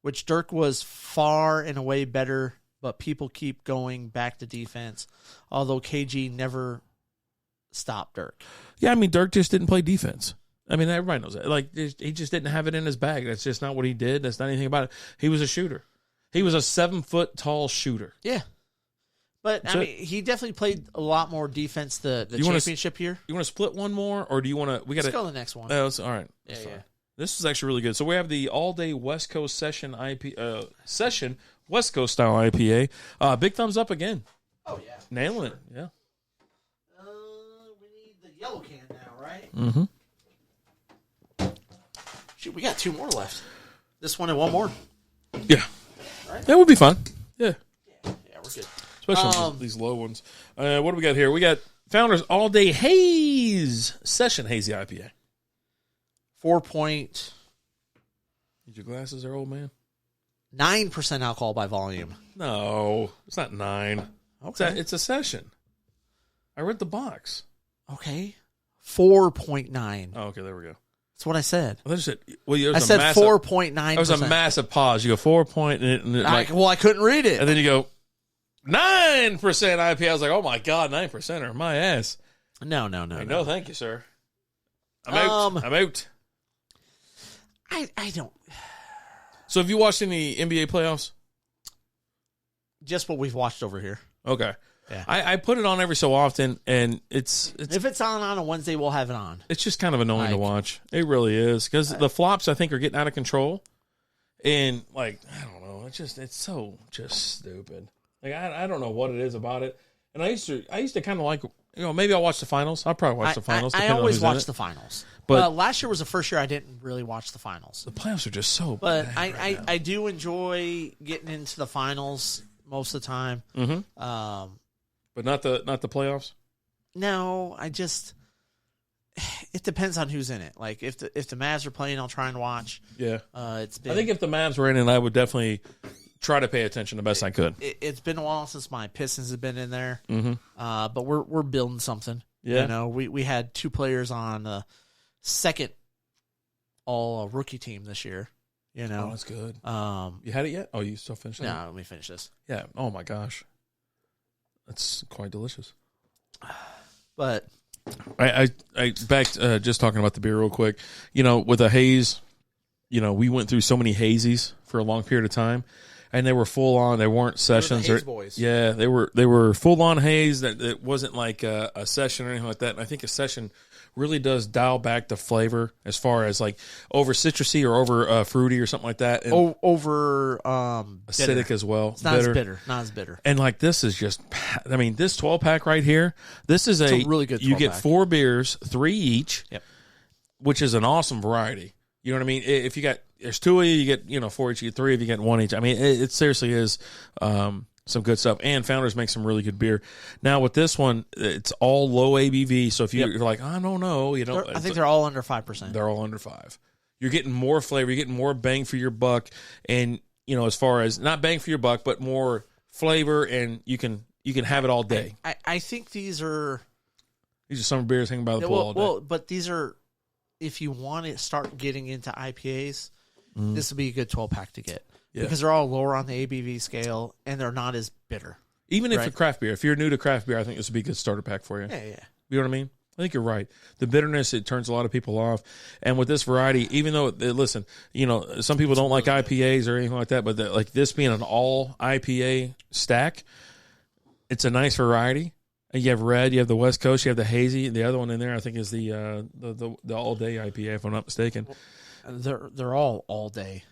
which Dirk was far and away better, but people keep going back to defense, although KG never stopped Dirk. Yeah, I mean, Dirk just didn't play defense. I mean, everybody knows that. Like, he just didn't have it in his bag. That's just not what he did. That's not anything about it. He was a shooter. He was a 7-foot tall shooter. Yeah. But, he definitely played a lot more defense the championship here. You want to split one more, or do you want to... Let's go to the next one. All right. Yeah. This is actually really good. So we have the all-day West Coast session West Coast style IPA. Big thumbs up again. Oh, yeah. Nailing it, yeah. We need the yellow can now, right? Mm-hmm. Shoot, we got 2 more left. This one and one more. Yeah. Right? That would be fun. Yeah. Yeah, we're good. Especially these low ones. What do we got here? We got Founders All Day Haze Session Hazy IPA. 4 point. Need your glasses there, old man? 9% alcohol by volume. No, it's not 9. Okay. It's a session. I read the box. Okay. 4.9. Oh, okay, there we go. That's what I said. I said 4.9%. That was a massive pause. You go 4 point. I couldn't read it. And then you go 9% IPA. I was like, oh my God, 9% or my ass. No. No, thank you, sir. I'm out. I don't. So have you watched any NBA playoffs? Just what we've watched over here. Okay. Yeah. I put it on every so often, and it's if it's on a Wednesday, we'll have it on. It's just kind of annoying to watch. It really is, because the flops, I think, are getting out of control. And, I don't know. It's so just stupid. I don't know what it is about it. And I used to kind of maybe I'll watch the finals. I'll probably watch the finals. I always watch the finals. But last year was the first year I didn't really watch the finals. The playoffs are just so But bad I do enjoy getting into the finals most of the time. Mm-hmm. But not the playoffs? No, it depends on who's in it. Like if the Mavs are playing, I'll try and watch. Yeah. I think if the Mavs were in it, I would definitely try to pay attention the best I could. It's been a while since my Pistons have been in there. Mm-hmm. But we're building something. Yeah. We had 2 players on the second all rookie team this year. Oh, that's good. You had it yet? Oh, you still finished it? No, let me finish this. Yeah. Oh my gosh. That's quite delicious. But I back just talking about the beer real quick. With a haze, we went through so many hazies for a long period of time. and they were full on. They weren't sessions. Haze boys. Yeah, they were full on haze. That it wasn't like a session or anything like that. And I think a session really does dial back the flavor as far as like over citrusy or over fruity or something like that. And over acidic bitter. as well. It's not as bitter. Not as bitter. And like this is just, I mean, this 12-pack right here, this is a really good 12-pack. You get 4 beers, 3 each, yep, which is an awesome variety. You know what I mean? If you got, there's 2 of you, you get, 4 each, you get 3 if you get 1 each. I mean, it seriously is some good stuff. And Founders make some really good beer. Now with this one, it's all low ABV. So if you're like, I don't know, I think they're all under 5%. They're all under 5. You're getting more flavor. You're getting more bang for your buck. And, as far as not bang for your buck, but more flavor, and you can have it all day. I think these are summer beers hanging by the pool all day. Well, but these are, if you want to start getting into IPAs, this would be a good 12-pack to get. Yeah. Because they're all lower on the ABV scale, and they're not as bitter. Even if you're craft beer, if you're new to craft beer, I think this would be a good starter pack for you. Yeah. You know what I mean? I think you're right. The bitterness, it turns a lot of people off. And with this variety, even though, listen, some people don't like IPAs or anything like that, but like this being an all IPA stack, it's a nice variety. You have red, you have the West Coast, you have the hazy, and the other one in there I think is the all day IPA, if I'm not mistaken. They're all day.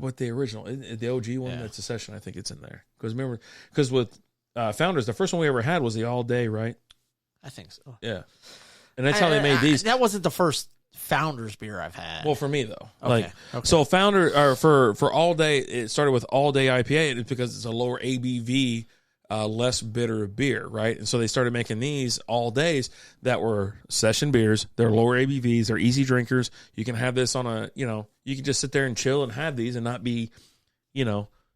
But the original, the OG one, that's a session. I think it's in there because with Founders, the first one we ever had was the all day, right? I think so. Yeah, and that's how they made these. That wasn't the first Founders beer I've had. Well, for me though, okay. So Founder or for all day, it started with all day IPA, and it's because it's a lower ABV. Less bitter beer, right? And so they started making these all days that were session beers. They're lower ABVs. They're easy drinkers. You can have this on you can just sit there and chill and have these and not be,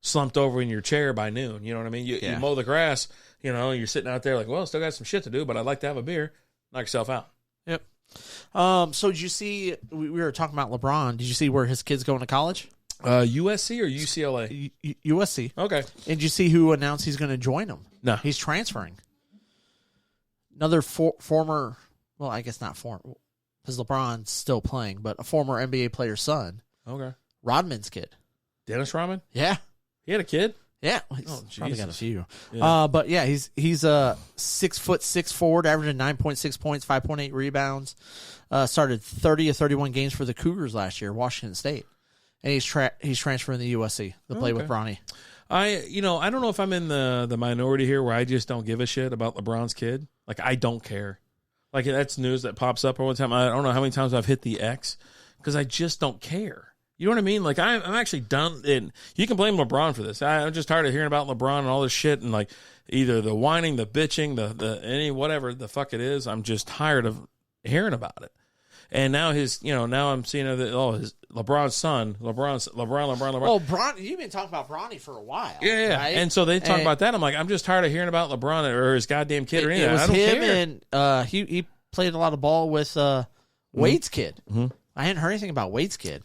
slumped over in your chair by noon. You know what I mean? You mow the grass, you're sitting out there like, well, still got some shit to do, but I'd like to have a beer. Knock yourself out. Yep. So did you see, we were talking about LeBron. Did you see where his kid's going to college? USC or UCLA? USC. Okay. And did you see who announced he's going to join him? No. He's transferring. Another former, well, I guess not former, because LeBron's still playing, but a former NBA player's son. Okay. Rodman's kid. Dennis Rodman? Yeah. He had a kid? Yeah. He's probably got a few. Yeah. But yeah, he's a 6'6" forward, averaging 9.6 points, 5.8 rebounds. Started 30 of 31 games for the Cougars last year, Washington State. And he's transferring to USC to play with Bronny. I don't know if I'm in the minority here where I just don't give a shit about LeBron's kid. Like, I don't care. Like, that's news that pops up all the time. I don't know how many times I've hit the X because I just don't care. You know what I mean? Like, I'm actually done. And you can blame LeBron for this. I'm just tired of hearing about LeBron and all this shit and, like, either the whining, the bitching, any whatever the fuck it is. I'm just tired of hearing about it. And now now I'm seeing that his LeBron's son, LeBron. Oh, Bron, you've been talking about Bronny for a while. Yeah. Right? And so they talk about that. I'm like, I'm just tired of hearing about LeBron or his goddamn kid or anything. It was I don't him care. And he played a lot of ball with Wade's kid. Mm-hmm. I hadn't heard anything about Wade's kid.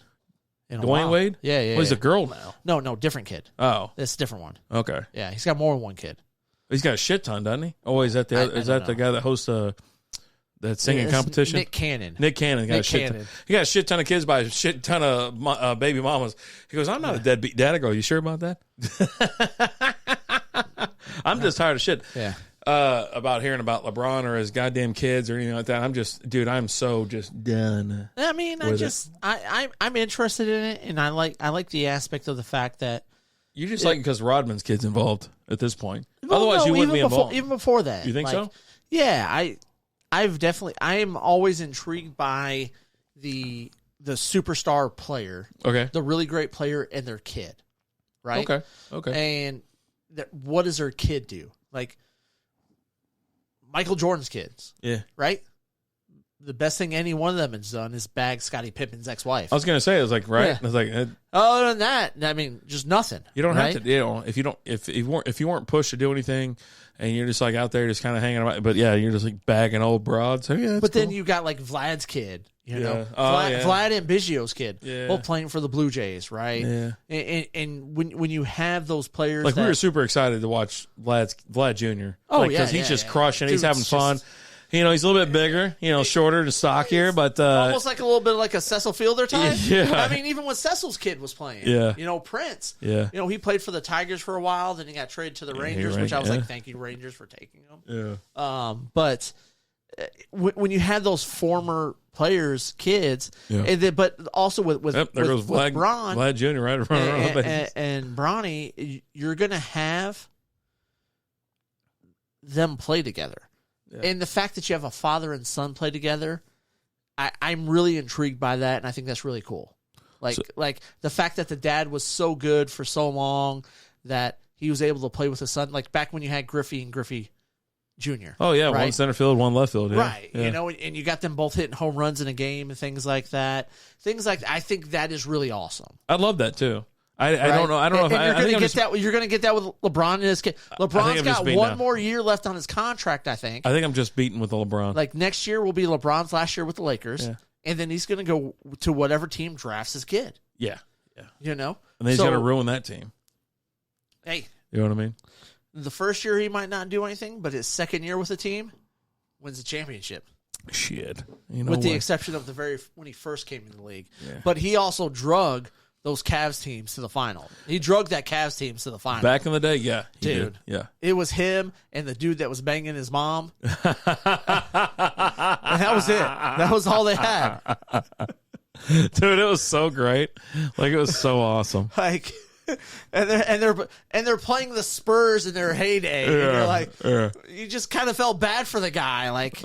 Dwayne Wade? Yeah. Well, he's a girl now. No, different kid. Oh. It's a different one. Okay. Yeah, he's got more than one kid. He's got a shit ton, doesn't he? Oh, is that the guy that hosts that singing competition? Nick Cannon. He got a shit ton of kids by a shit ton of baby mamas. He goes, I'm not a deadbeat dad. I go, you sure about that? I'm just tired of shit. Yeah. About hearing about LeBron or his goddamn kids or anything like that. I'm so just done. I mean, I'm interested in it, and I like the aspect of the fact that you just like because Rodman's kid's involved at this point. Otherwise, you wouldn't be involved. Even before that, you think so? Yeah, I am always intrigued by the superstar player, okay, the really great player and their kid, right? Okay. And what does their kid do? Like Michael Jordan's kids, yeah, right? The best thing any one of them has done is bag Scottie Pippen's ex-wife. I was gonna say, it was like right. Yeah. I was like, other than that, I mean, just nothing. You don't right? have to. If you weren't pushed to do anything, and you're just like out there just kind of hanging around. But yeah, you're just like bagging old broads. So yeah, but cool. then you got like Vlad's kid, Yeah. Vlad and Biggio's kid, yeah, both playing for the Blue Jays, right? Yeah. And when you have those players, like we were super excited to watch Vlad Jr. Oh because he's just crushing. Dude, he's having fun. He's a little bit bigger, shorter and stockier, but almost like a little bit like a Cecil Fielder type. Yeah. I mean, even when Cecil's kid was playing. Yeah. Prince. Yeah. He played for the Tigers for a while, then he got traded to the Rangers, which I was like, thank you, Rangers, for taking him. Yeah. But when you had those former players, kids, but also with there goes Vlad, Bron, Vlad Jr. right around and Bronny, you're going to have them play together. Yeah. And the fact that you have a father and son play together, I'm really intrigued by that, and I think that's really cool. Like the fact that the dad was so good for so long that he was able to play with his son, like back when you had Griffey and Griffey Jr. Oh, yeah, right? One center field, one left field. Yeah. Right, yeah. And you got them both hitting home runs in a game and things like that. I think that is really awesome. I love that, too. I don't know. I don't know. You're going to get that. You're going to get that with LeBron and his kid. LeBron's got one more year left on his contract. I think I'm just beaten with the LeBron. Like next year will be LeBron's last year with the Lakers, and then he's going to go to whatever team drafts his kid. Yeah. And then he's going to ruin that team. Hey, you know what I mean? The first year he might not do anything, but his second year with the team wins the championship. Shit, with the exception of when he first came in the league, but he also drug those Cavs teams to the final. He drugged that Cavs teams to the final. Back in the day, yeah. Dude. Yeah. It was him and the dude that was banging his mom. And that was it. That was all they had. Dude, it was so great. Like, it was so awesome. Like, and they're playing the Spurs in their heyday. And you're like, you just kind of felt bad for the guy. Like,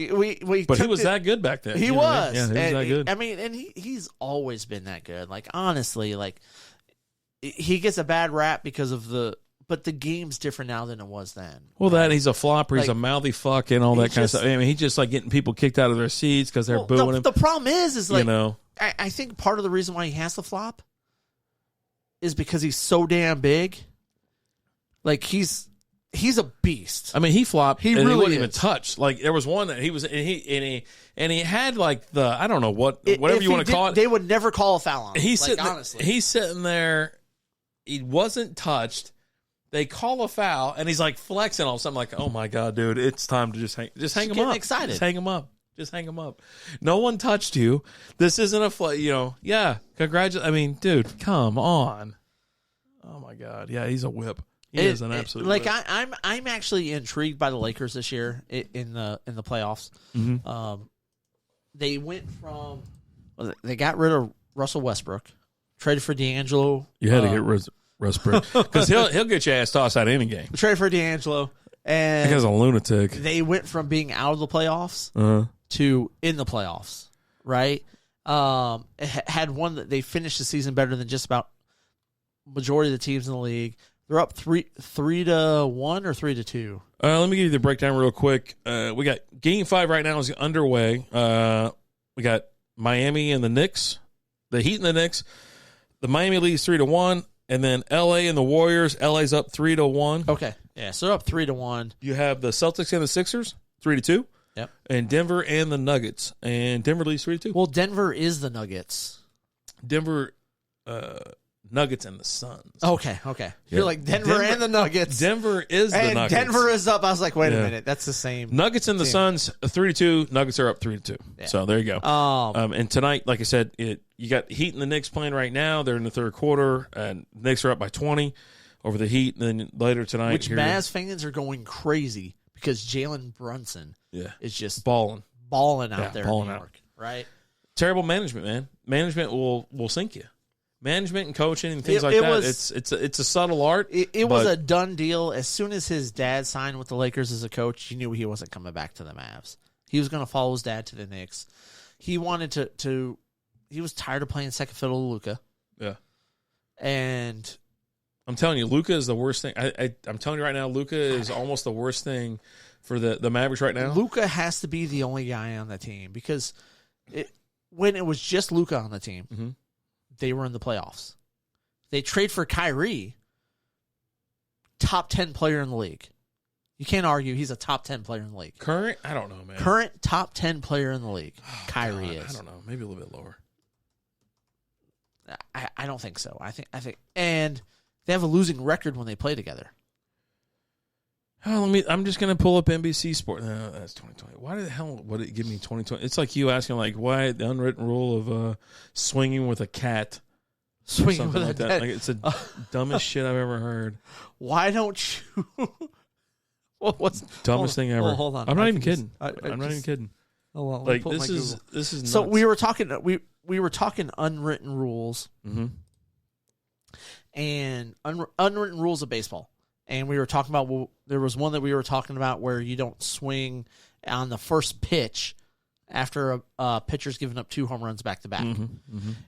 but he was that good back then. He was. Yeah, he was that good. I mean, and he's always been that good. Like, honestly, like, he gets a bad rap because of but the game's different now than it was then. Well, he's a flopper, he's a mouthy fuck, and all that kind of stuff. I mean, he's just like getting people kicked out of their seats because they're booing him. The problem is like, I think part of the reason why he has to flop is because he's so damn big. Like, he's a beast. I mean, he flopped. He really really wasn't even touched. Like, there was one that he was, and he had like the, I don't know whatever you want to call it. They would never call a foul on him. Honestly, he's sitting there. He wasn't touched. They call a foul, and he's like flexing all something like, "Oh my god, dude, it's time to just hang him up. Excited. Just hang him up. Just hang him up. No one touched you. This isn't a yeah. Congratulations. I mean, dude, come on. Oh my god, yeah, he's a whip. He is an absolute whip. I'm actually intrigued by the Lakers this year in the playoffs. Mm-hmm. They they got rid of Russell Westbrook, traded for D'Angelo. You had to get rid of Westbrook because he'll get your ass tossed out of any game. Traded for D'Angelo, and that guy's a lunatic. They went from being out of the playoffs to in the playoffs, right? Had one that they finished the season better than just about majority of the teams in the league. They're up 3-1 or 3-2. Let me give you the breakdown real quick. We got Game 5 right now is underway. We got Miami and the Knicks, the Heat and the Knicks. The Miami leads 3-1, and then LA and the Warriors. LA's up 3-1. Okay, yeah, so they're up 3-1. You have the Celtics and the Sixers 3-2. Yep. And Denver and the Nuggets, and Denver leads 3-2. Well, Denver is the Nuggets. Denver. Nuggets and the Suns. Okay. You're like Denver and the Nuggets. Denver is the Nuggets. Denver is up. I was like, wait a minute. That's the same. Nuggets and the Suns, 3-2. Nuggets are up 3-2. Yeah. So there you go. And tonight, like I said, you got Heat and the Knicks playing right now. They're in the third quarter, and Knicks are up by 20 over the Heat. And then later tonight, which Mavs fans are going crazy because Jalen Brunson is just balling out there in New York, right? Terrible management, man. Management will sink you. Management and coaching and things like that. It's a subtle art. It was a done deal. As soon as his dad signed with the Lakers as a coach, you knew he wasn't coming back to the Mavs. He was going to follow his dad to the Knicks. He wanted to he was tired of playing second fiddle to Luka. Yeah. And I'm telling you, Luka is the worst thing. I'm telling you right now, Luka is almost the worst thing for the Mavericks right now. Luka has to be the only guy on the team because when it was just Luka on the team, they were in the playoffs. They trade for Kyrie, top 10 player in the league. You can't argue he's a top 10 player in the league. Current? I don't know, man. Current top 10 player in the league. Kyrie is. I don't know. Maybe a little bit lower. I don't think so. I think, and they have a losing record when they play together. Oh, I'm just gonna pull up NBC Sport. No, that's 2020. Why the hell would it give me 2020? It's like you asking, like, why the unwritten rule of swinging with a cat, Swinging with like a that. dead. Like, it's the dumbest shit I've ever heard. Why don't you? What's Dumbest thing ever. Hold on. I'm not I even can kidding. just- I'm not even kidding. Hold on, let me Like pull my this is Google. this is nuts. So we were talking. We were talking unwritten rules and unwritten rules of baseball, and we were talking about. Well, there was one that we were talking about where you don't swing on the first pitch after a pitcher's given up 2 home runs back to back.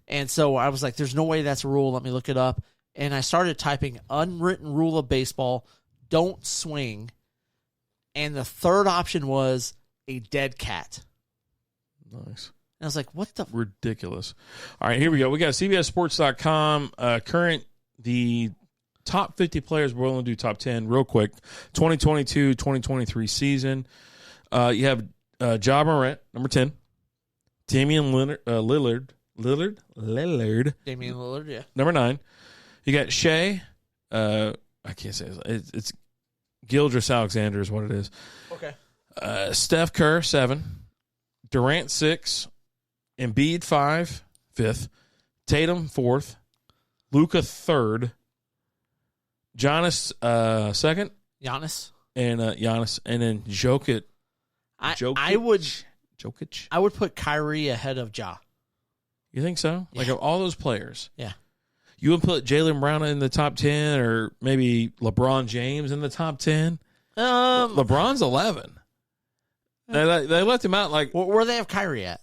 And so I was like, "There's no way that's a rule." Let me look it up, and I started typing unwritten rule of baseball: don't swing. And the third option was a dead cat. Nice. And I was like, what the? Ridiculous. All right, here we go. We got CBSSports.com. The top 50 players. We're going to do top 10 real quick. 2022-2023 season. You have Ja Morant, number 10. Damian Lillard. Damian Lillard, yeah. Number 9. You got Shea. I can't say it. It's Gildress Alexander is what it is. Okay. Steph Kerr, 7. Durant, 6. Embiid, 5. 5th. Tatum, 4th. Luka, 3rd. Giannis, 2nd. Giannis. And Giannis. And then Jokic. I would Jokic. I would put Kyrie ahead of Ja. You think so? Yeah. Like of all those players? Yeah. You would put Jaylen Brown in the top 10 or maybe LeBron James in the top 10? LeBron's 11. They left him out like... Where they have Kyrie at?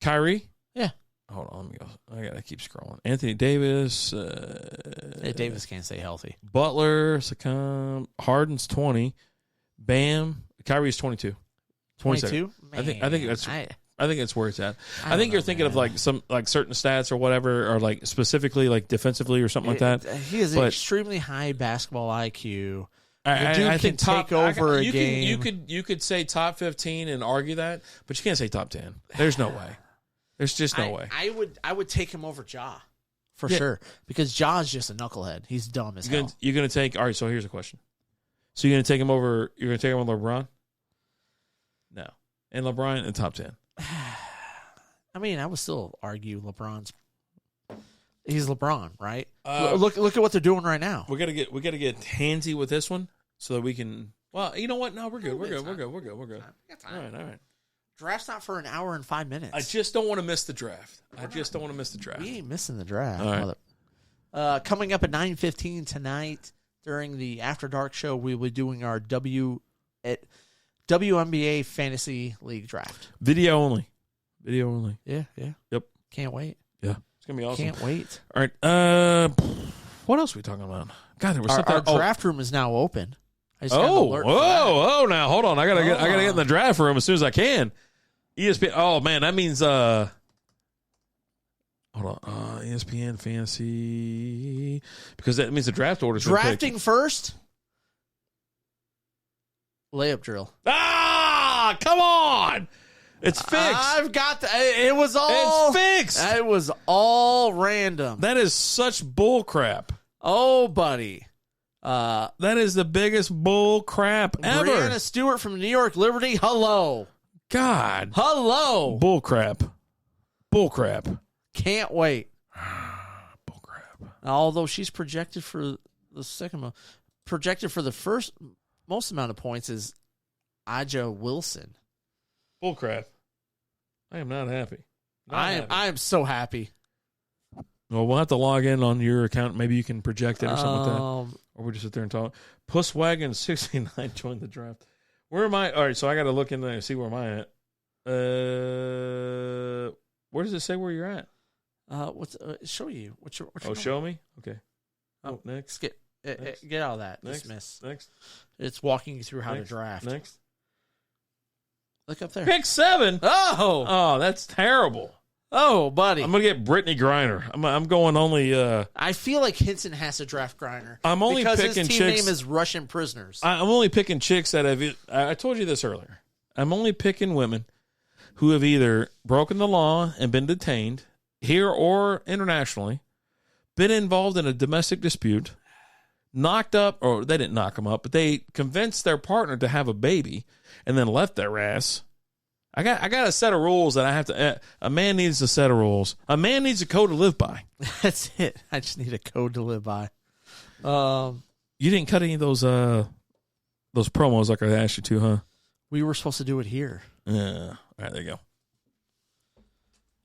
Kyrie? Yeah. Hold on, let me go. I gotta keep scrolling. Anthony Davis. Hey, Davis can't stay healthy. Butler, succumb. Harden's 20. Bam. Kyrie's 22. 22? I think that's... I think that's where it's at. I think know, you're thinking of man. like some like certain stats or whatever, or like specifically like defensively or something like that. He has an extremely high basketball IQ. I can think take over a you game. You could say top 15 and argue that, but you can't say top 10. There's no way. There's just no way. I would take him over Ja for Yeah. sure because Ja's just a knucklehead. He's dumb as hell. You're gonna take. All right. So here's a question. So you're gonna take him over. You're gonna take him over LeBron? No. And LeBron in the top 10. I mean, I would still argue LeBron's. He's LeBron, right? Look Look at what they're doing right now. We gotta get handsy with this one so that we can. Well, you know what? No, we're good. We're good. All right. Draft's not for an hour and 5 minutes. I just don't want to miss the draft. We ain't missing the draft. All right. Coming up at 9:15 tonight during the After Dark show, we will be doing our WNBA Fantasy League draft. Video only. Yeah. Yep. Can't wait. Yeah. It's gonna be awesome. Can't wait. All right. What else are we talking about? God, there was something. Our draft room is now open. I just got an alert for that. Now hold on. I gotta get in the draft room as soon as I can. ESPN. Oh man, that means hold on. ESPN Fantasy, because that means the draft order. Drafting first. Layup drill. Ah, come on! It's fixed. I've got it was all. It's fixed. It was all random. That is such bull crap. Oh, buddy. That is the biggest bull crap ever. Brianna Stewart from New York Liberty. Hello. God. Hello. Bull crap. Can't wait. Bull crap. Although she's projected for the second, projected for the first most amount of points is Aja Wilson. Bull crap. I am not happy. I am so happy. Well, we'll have to log in on your account. Maybe you can project it or something like that. Or we just sit there and talk. Pusswagon 69 joined the draft. Where am I? All right, so I got to look in there and see where am I at. Where does it say where you're at? Show you. What's your show me? Okay. Next. Get out of that. Next. Dismiss. Next. It's walking you through how to draft. Next. Look up there. Pick 7. Oh, that's terrible. Oh, buddy. I'm gonna get Brittany Griner. I'm going only. I feel like Hinson has to draft Griner. I'm only because picking his team chicks. name is Russian Prisoners. I'm only picking chicks that have. I told you this earlier. I'm only picking women who have either broken the law and been detained here or internationally, been involved in a domestic dispute, knocked up, or they didn't knock him up, but they convinced their partner to have a baby and then left their ass. I got a set of rules that I have to. A man needs a set of rules. A man needs a code to live by. That's it. I just need a code to live by. You didn't cut any of those promos like I asked you to, huh? We were supposed to do it here. Yeah. All right, there you go.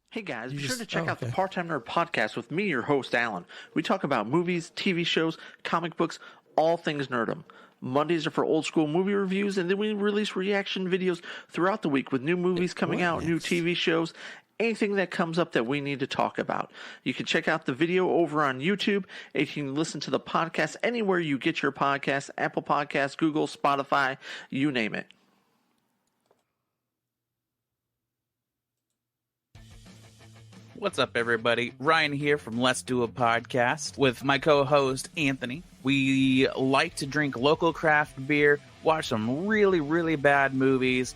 Hey guys, be sure to check out the Part-Time Nerd Podcast with me, your host, Alan. We talk about movies, TV shows, comic books, all things nerdom. Mondays are for old school movie reviews, and then we release reaction videos throughout the week with new movies coming out, new TV shows, anything that comes up that we need to talk about. You can check out the video over on YouTube, and you can listen to the podcast anywhere you get your podcasts, Apple Podcasts, Google, Spotify, you name it. What's up, everybody? Ryan here from Let's Do a Podcast with my co-host, Anthony. We like to drink local craft beer, watch some really, really bad movies,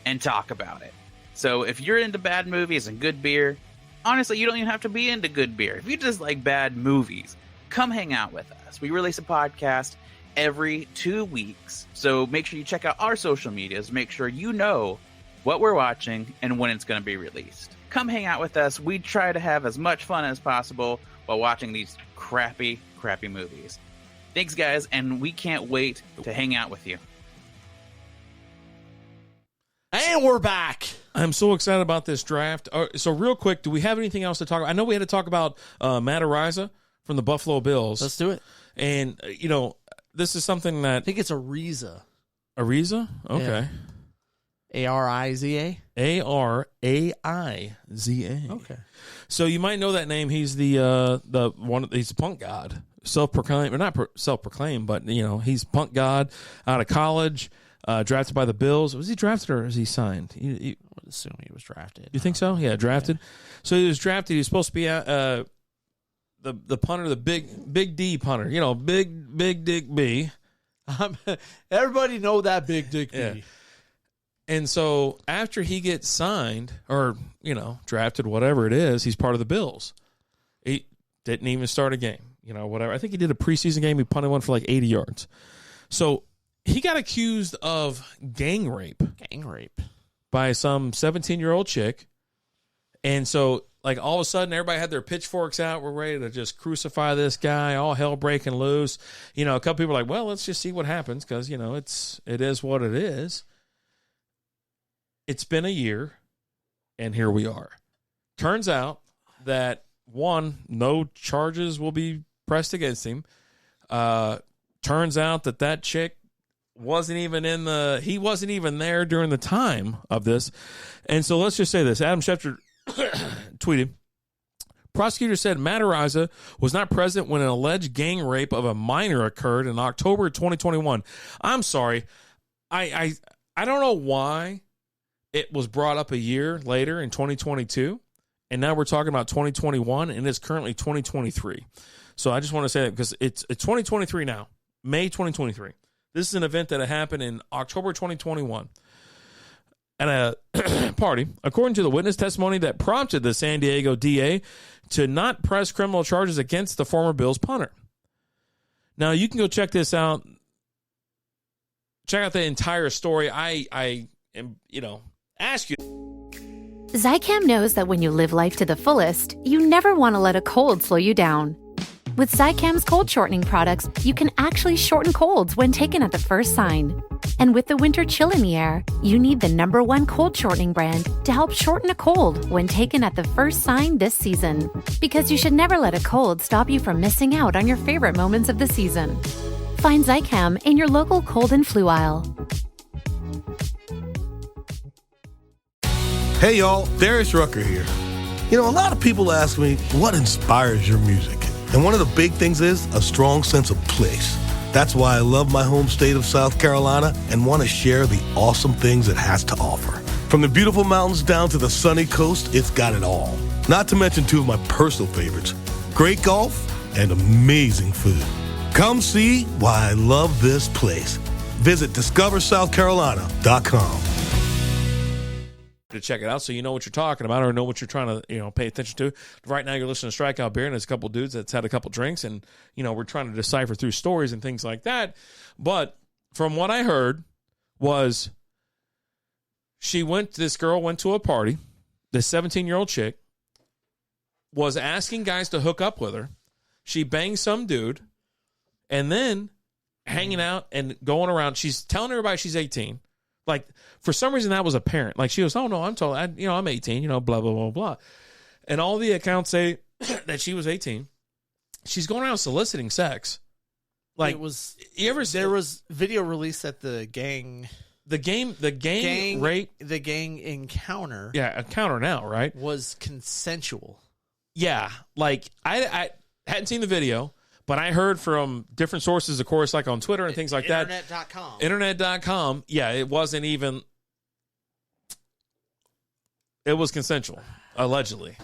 and talk about it. So if you're into bad movies and good beer, honestly, you don't even have to be into good beer. If you just like bad movies, come hang out with us. We release a podcast every 2 weeks, so make sure you check out our social medias. Make sure you know what we're watching and when it's going to be released. Come hang out with us. We try to have as much fun as possible while watching these crappy movies. Thanks, guys, and we can't wait to hang out with you. And we're back. I'm so excited about this draft. So real quick, do we have anything else to talk about? I know we had to talk about Matt Ariza from the Buffalo Bills. Let's do it. And, this is something that... I think it's Ariza. Ariza? Okay. Yeah. A-R-I-Z-A? A-R-A-I-Z-A. Okay. So you might know that name. He's the one. He's a punk god, self-proclaimed, or not self-proclaimed, but he's punk god out of college, drafted by the Bills. Was he drafted or was he signed? I would assume he was drafted. You think so? Yeah, drafted. Yeah. So he was drafted. He was supposed to be the punter, the big D punter. Big Dick B. Everybody know that Big Dick B. Yeah. And so after he gets signed or, drafted, whatever it is, he's part of the Bills. He didn't even start a game, whatever. I think he did a preseason game. He punted one for like 80 yards. So he got accused of gang rape. Gang rape. By some 17-year-old chick. And so, like, all of a sudden, everybody had their pitchforks out. We're ready to just crucify this guy. All hell breaking loose. A couple people are like, well, let's just see what happens because, it is what it is. It's been a year, and here we are. Turns out that, one, no charges will be pressed against him. Turns out that chick wasn't even he wasn't even there during the time of this. And so let's just say this. Adam Schefter tweeted, prosecutor said Matt Ariza was not present when an alleged gang rape of a minor occurred in October 2021. I'm sorry. I don't know why it was brought up a year later in 2022, and now we're talking about 2021, and it's currently 2023. So I just want to say that because it's 2023 now, May 2023. This is an event that happened in October 2021 at a party, according to the witness testimony that prompted the San Diego DA to not press criminal charges against the former Bills punter. Now, you can go check this out. Check out the entire story. I am, ask you. Zycam knows that when you live life to the fullest, you never want to let a cold slow you down. With Zycam's cold shortening products, you can actually shorten colds when taken at the first sign. And with the winter chill in the air, you need the #1 cold shortening brand to help shorten a cold when taken at the first sign this season. Because you should never let a cold stop you from missing out on your favorite moments of the season. Find Zycam in your local cold and flu aisle. Hey y'all, Darius Rucker here. A lot of people ask me, what inspires your music? And one of the big things is a strong sense of place. That's why I love my home state of South Carolina and want to share the awesome things it has to offer. From the beautiful mountains down to the sunny coast, it's got it all. Not to mention two of my personal favorites, great golf and amazing food. Come see why I love this place. Visit discoversouthcarolina.com. to check it out so you know what you're talking about or know what you're trying to, pay attention to. Right now you're listening to Strikeout Beer, and there's a couple dudes that's had a couple drinks, and, we're trying to decipher through stories and things like that. But from what I heard was this girl went to a party. This 17-year-old chick was asking guys to hook up with her. She banged some dude, and then hanging out and going around. She's telling everybody she's 18. Like, for some reason, that was apparent. Like, she was, oh, no, I'm told, I'm 18, blah, blah, blah, blah. And all the accounts say that she was 18. She's going around soliciting sex. Like, it was, there was video released at the gang. The gang encounter. Yeah, encounter now, right? Was consensual. Yeah. Like, I hadn't seen the video, but I heard from different sources, of course, like on Twitter and things like that. Internet.com. Internet.com. Yeah, it wasn't even. It was consensual, allegedly.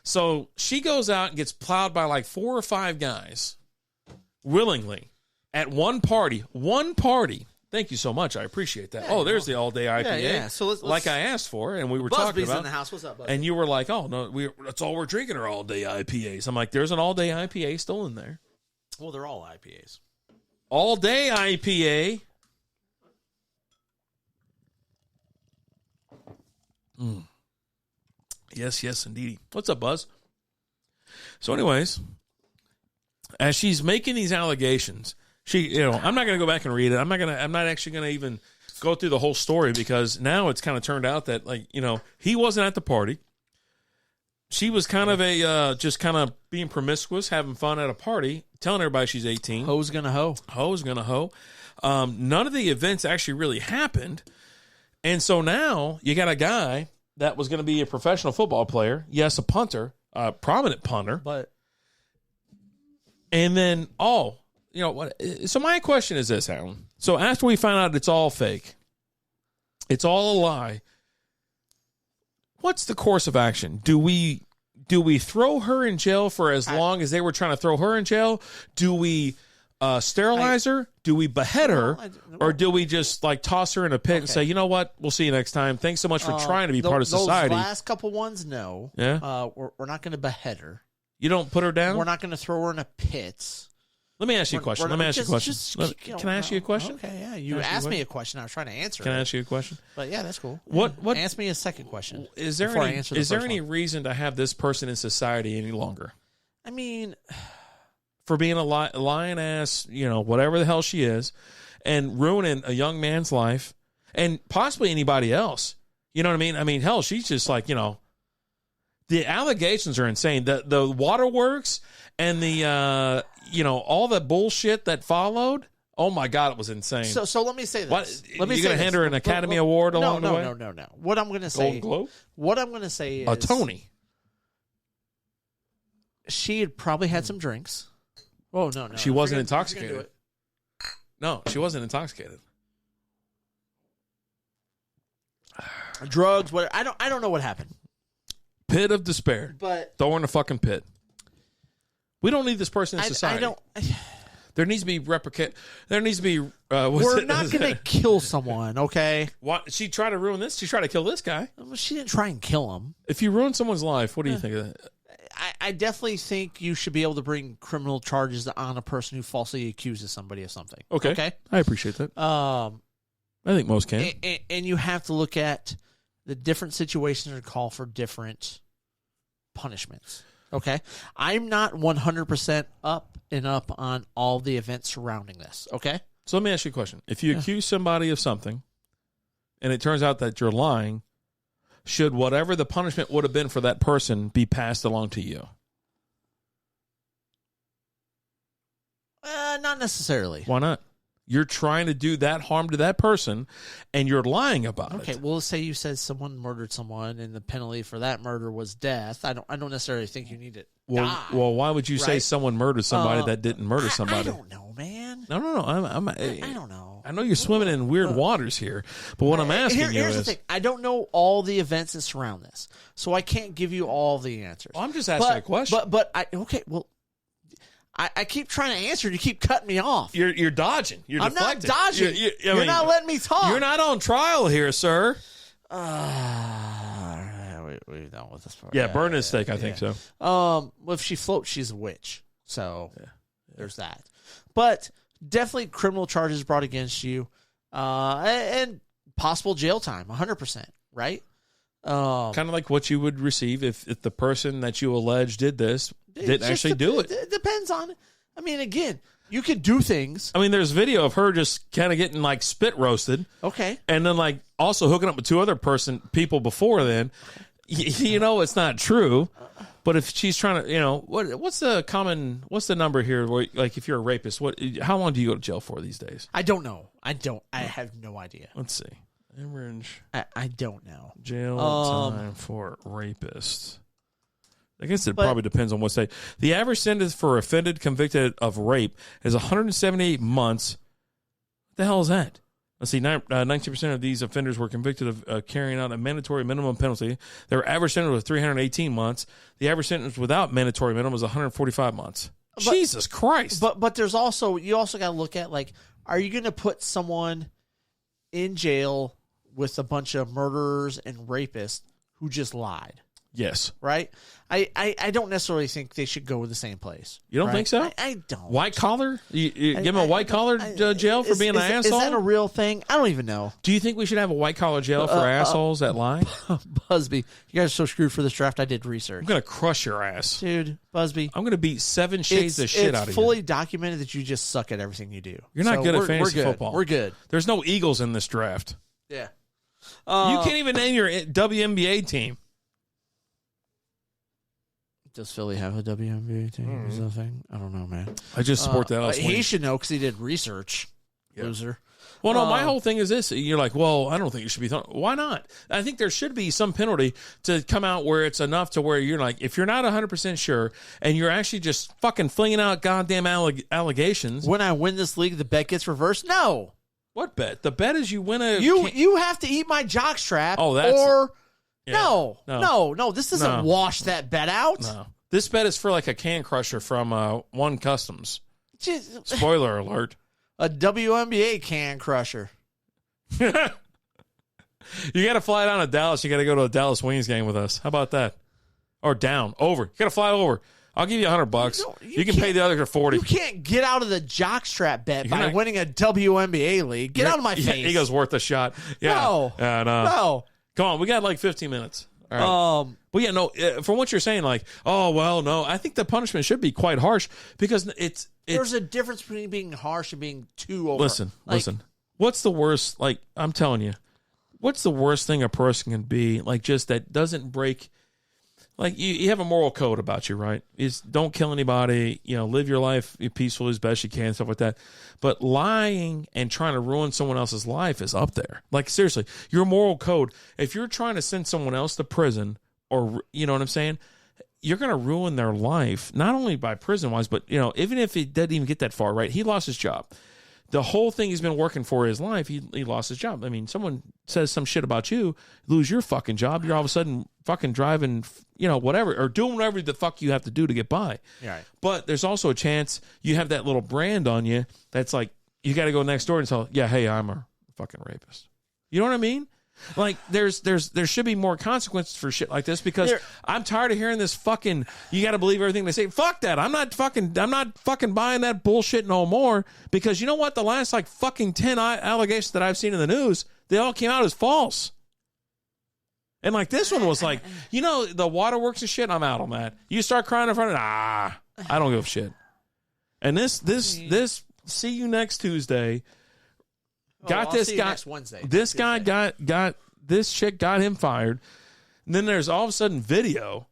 So she goes out and gets plowed by like 4 or 5 guys willingly at one party. One party. Thank you so much. I appreciate that. Yeah, there's the all-day IPA. Yeah. So let's like I asked for, and we were talking about. In the house. What's up, Busby? And you were like, "Oh no, that's all we're drinking are all-day IPAs." I'm like, "There's an all-day IPA still in there." Well, they're all IPAs. All-day IPA. Yes, indeed. What's up, Buzz? So, anyways, as she's making these allegations. I'm not going to go back and read it. I'm not actually going to even go through the whole story because now it's kind of turned out that he wasn't at the party. She was kind of just kind of being promiscuous, having fun at a party, telling everybody she's 18. Ho's gonna hoe. Ho's gonna hoe. None of the events actually really happened. And so now you got a guy that was going to be a professional football player. Yes, a punter, a prominent punter. And then, what? So my question is this, Alan. So after we find out it's all fake, it's all a lie, what's the course of action? Do we throw her in jail for as long as they were trying to throw her in jail? Do we sterilize her? Do we behead her? Or do we just toss her in a pit and say, you know what? We'll see you next time. Thanks so much for trying to be part of society. Those last couple ones, no. Yeah. We're not going to behead her. You don't put her down? We're not going to throw her in a pit. Let me ask you a question. Can I ask you a question? Okay, yeah. You asked me a question. I was trying to answer. Can I ask you a question? But yeah, that's cool. What? Ask me a second question. Is there any reason to have this person in society any longer? I mean, for being a lying ass, whatever the hell she is, and ruining a young man's life, and possibly anybody else. You know what I mean? I mean, hell, she's just the allegations are insane. The waterworks and the all the bullshit that followed. Oh my God, it was insane. So let me say this. You're going to hand her an Academy Award along the way? No. What I'm going to say. Golden Globe? What I'm going to say is a Tony. She had probably had some drinks. Oh no. She wasn't intoxicated. No, she wasn't intoxicated. Drugs, whatever. I don't know what happened. Pit of despair. But throw her in a fucking pit. We don't need this person in society. There needs to be There needs to be. We're not going to kill someone, okay? What? She tried to ruin this. She tried to kill this guy. Well, she didn't try and kill him. If you ruin someone's life, what do you think of that? I definitely think you should be able to bring criminal charges on a person who falsely accuses somebody of something. Okay. I appreciate that. I think most can. And you have to look at the different situations and call for different punishments. Okay? I'm not 100% up on all the events surrounding this. Okay? So let me ask you a question. If you accuse somebody of something and it turns out that you're lying, should whatever the punishment would have been for that person be passed along to you? Not necessarily. Why not? You're trying to do that harm to that person, and you're lying about it. Okay, well, let's say you said someone murdered someone, and the penalty for that murder was death. I don't necessarily think you need it. Well, why would you say someone murdered somebody that didn't murder somebody? I don't know, man. No. I don't know. I know you're swimming in weird waters here, but what I'm asking here's the thing. I don't know all the events that surround this, so I can't give you all the answers. Well, I'm just asking a question. I keep trying to answer, and you keep cutting me off. You're dodging. You're deflecting. I'm not dodging. You're not letting me talk. You're not on trial here, sir. We're done with this part. Yeah, burn his steak. I think so. Well, if she floats, she's a witch. So there's that. But definitely criminal charges brought against you, and possible jail time, 100%. Right? Kind of like what you would receive if the person that you allege did this didn't actually do it. It depends on. I mean, again, you can do things. I mean, there's video of her just kind of getting like spit roasted. Okay. And then like also hooking up with two other people before then. You know, it's not true. But if she's trying to, you know, what's the number here? Where, like, if you're a rapist, how long do you go to jail for these days? I don't know. I have no idea. Let's see. Average. I don't know. Jail time for rapists. I guess it probably depends on what state. The average sentence for offended convicted of rape is 178 months. What the hell is that? Let's see, 19% of these offenders were convicted of carrying out a mandatory minimum penalty. Their average sentence was 318 months. The average sentence without mandatory minimum was 145 months. Jesus Christ. But there's also, you also got to look at, like, are you going to put someone in jail with a bunch of murderers and rapists who just lied? Yes. Right? I don't necessarily think they should go to the same place. You don't think so? I don't. White collar? You give him a white collar jail for being an asshole? Is that a real thing? I don't even know. Do you think we should have a white collar jail for assholes that lie? Busby, you guys are so screwed for this draft. I did research. I'm going to crush your ass. Dude, Busby. I'm going to beat 7 shades of shit out of you. It's fully documented that you just suck at everything you do. You're not good at fantasy football. We're good. There's no Eagles in this draft. Yeah. You can't even name your WNBA team. Does Philly have a WNBA team? Is that a thing? I don't know, man. I just support that. He should know because he did research. Yep. Loser. Well, no, my whole thing is this. You're like, well, I don't think it should be thrown. Why not? I think there should be some penalty to come out where it's enough to where you're like, if you're not 100% sure and you're actually just fucking flinging out goddamn allegations. When I win this league, the bet gets reversed? No. What bet? The bet is you win a... You have to eat my jockstrap. Oh, that's... Or... Yeah. No. This doesn't wash that bet out. No. This bet is for like a can crusher from One Customs. Spoiler alert. A WNBA can crusher. You got to fly down to Dallas. You got to go to a Dallas Wings game with us. How about that? Or over. You got to fly over. I'll give you $100. You can pay the other 40. You can't get out of the jockstrap bet by winning a WNBA league. Get out of my face. Ego's worth a shot. Yeah. No. Come on, we got like 15 minutes. All right. But yeah, no, from what you're saying, like, oh, well, no, I think the punishment should be quite harsh because there's a difference between being harsh and being too over. Listen. What's the worst, like, I'm telling you, what's the worst thing a person can be, like, just that doesn't break, like, you have a moral code about you, right? Is don't kill anybody, live your life peacefully as best you can, stuff like that. But lying and trying to ruin someone else's life is up there. Like, seriously, your moral code, if you're trying to send someone else to prison or, you know what I'm saying, you're going to ruin their life, not only by prison-wise, but, even if it doesn't even get that far, right? He lost his job. The whole thing he's been working for his life, he lost his job. I mean, someone says some shit about you, lose your fucking job, you're all of a sudden fucking driving, whatever, or doing whatever the fuck you have to do to get by. Right. But there's also a chance you have that little brand on you that's like, you got to go next door and tell, yeah, hey, I'm a fucking rapist. You know what I mean? Like, there should be more consequences for shit like this because I'm tired of hearing this fucking, you got to believe everything they say. Fuck that. I'm not fucking buying that bullshit no more because you know what? The last like fucking 10 allegations that I've seen in the news, they all came out as false. And like this one was like, the waterworks and shit, I'm out on that. You start crying in front of I don't give a shit. And this see you next Tuesday. This guy. Next Wednesday. This guy got this chick got him fired. And then there's all of a sudden video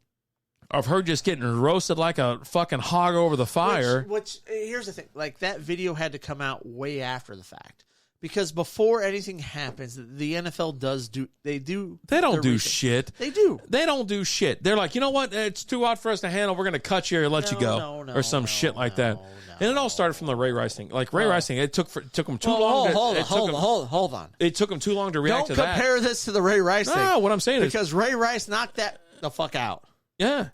of her just getting roasted like a fucking hog over the fire. Which here's the thing, like that video had to come out way after the fact. Because before anything happens, the NFL they don't do shit. They do. They don't do shit. They're like, you know what? It's too hot for us to handle. We're going to cut you or let you go. Or some shit like that. And it all started from the Ray Rice thing. Like Ray Rice thing, it took him too long. Hold on. It took him too long to react to that. Don't compare this to the Ray Rice thing. No, what I'm saying is because Ray Rice knocked that the fuck out. Yeah.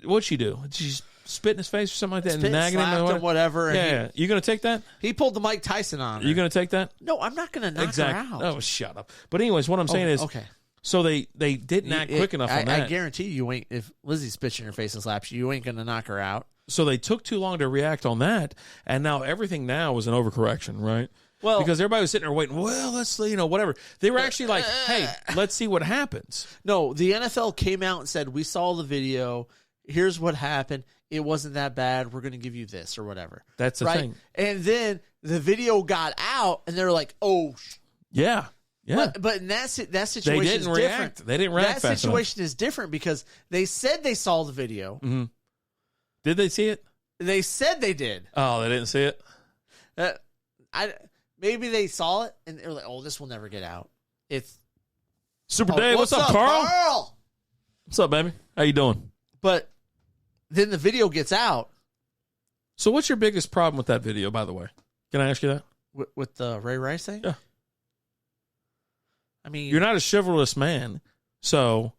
What'd she do? Did she spit in his face or something like that? Spit, nagging him or whatever. Yeah. You going to take that? He pulled the Mike Tyson on her. You going to take that? No, I'm not going to knock her out. Oh, shut up. But anyways, what I'm saying is, okay. So they didn't act quick enough on that. I guarantee you ain't. If Lizzie spits in your face and slaps you ain't going to knock her out. So they took too long to react on that, and now everything now was an overcorrection, right? Well, because everybody was sitting there waiting. Well, let's whatever. They were actually like, hey, let's see what happens. No, the NFL came out and said, we saw the video. Here's what happened. It wasn't that bad. We're going to give you this or whatever. That's the thing. And then the video got out, and they're like, oh. Yeah. Yeah. But in that situation they didn't is react. different. They didn't react That fast situation enough. is different because they said they saw the video. Mm-hmm. Did they see it? They said they did. Oh, they didn't see it? Maybe they saw it, and they're like, oh, this will never get out. It's Super Dave. What's up, Carl? What's up, baby? How you doing? But then the video gets out. So what's your biggest problem with that video, by the way? Can I ask you that? With the Ray Rice thing? Yeah. I mean, you're not a chivalrous man, so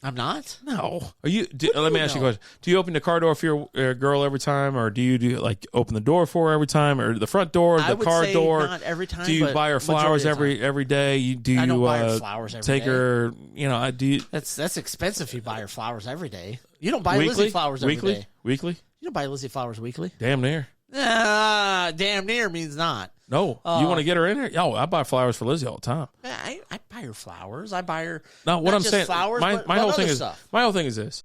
I'm not. No. Are you? Let me ask you a question. Do you open the car door for your girl every time, or do you like open the door for her every time, or the front door, the car door? Not every time. Do you buy her flowers every day? I don't buy her flowers every take day. her? I do. That's expensive if you buy her flowers every day. You don't buy Lizzie flowers every day. Weekly? You don't buy Lizzie flowers weekly. Damn near. Damn near means not. No, you want to get her in there? Oh, I buy flowers for Lizzie all the time. I buy her flowers. I buy her. No, what I'm saying, flowers. my whole thing is stuff. my whole thing is this.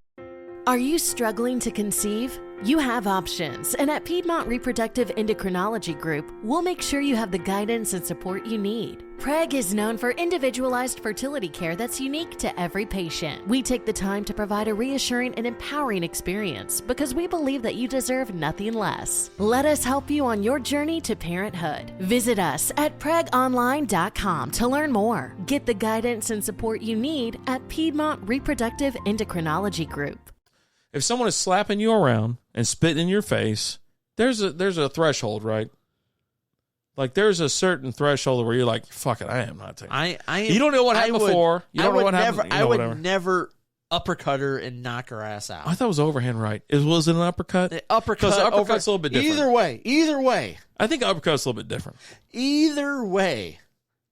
Are you struggling to conceive? You have options, and at Piedmont Reproductive Endocrinology Group, we'll make sure you have the guidance and support you need. PREG is known for individualized fertility care that's unique to every patient. We take the time to provide a reassuring and empowering experience because we believe that you deserve nothing less. Let us help you on your journey to parenthood. Visit us at pregonline.com to learn more. Get the guidance and support you need at Piedmont Reproductive Endocrinology Group. If someone is slapping you around and spitting in your face, there's a threshold, right? Like there's a certain threshold where you're like, "Fuck it, I am not taking." You don't know what happened before. You don't know what happened. I would never uppercut her and knock her ass out. I thought it was overhand right. Was it an uppercut? Uppercut. Because the uppercut's a little bit different. Either way. I think uppercut's a little bit different. Either way,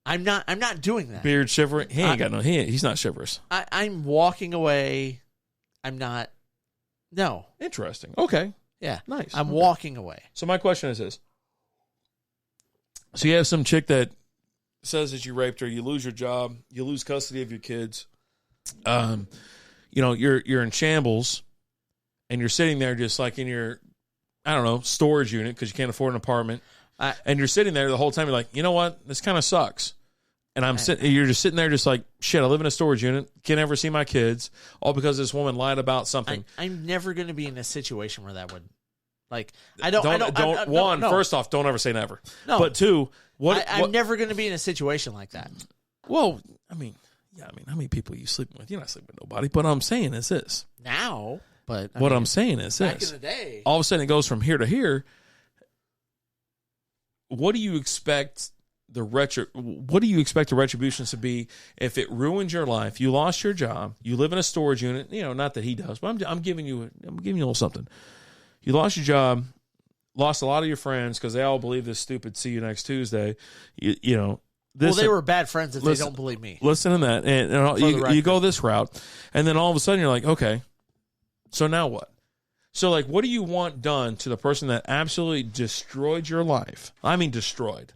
I'm not doing that. Beard shivering. He ain't got no. He's not chivalrous. I'm walking away. I'm not. No. Interesting. Okay. Yeah. Nice. I'm walking away. So my question is this. So you have some chick that says that you raped her, you lose your job, you lose custody of your kids. You're in shambles, and you're sitting there just like in your, I don't know, storage unit because you can't afford an apartment. And you're sitting there the whole time. You're like, you know what? This kind of sucks. And you're just sitting there just like, shit, I live in a storage unit, can't ever see my kids, all because this woman lied about something. I'm never going to be in a situation where that would, like, first off, don't ever say never. No. But two, I'm never going to be in a situation like that. Well, how many people are you sleeping with? You're not sleeping with nobody. But what I'm saying is this. Now, but I'm saying is this. Back in the day. All of a sudden it goes from here to here. What do you expect the retributions to be if it ruins your life? You lost your job. You live in a storage unit. Not that he does, but I'm giving you a little something. You lost your job, lost a lot of your friends because they all believe this stupid "see you next Tuesday." They were bad friends if they don't believe me. Listen to that, and you go this route, and then all of a sudden you're like, okay, so now what? So, like, what do you want done to the person that absolutely destroyed your life? I mean, destroyed.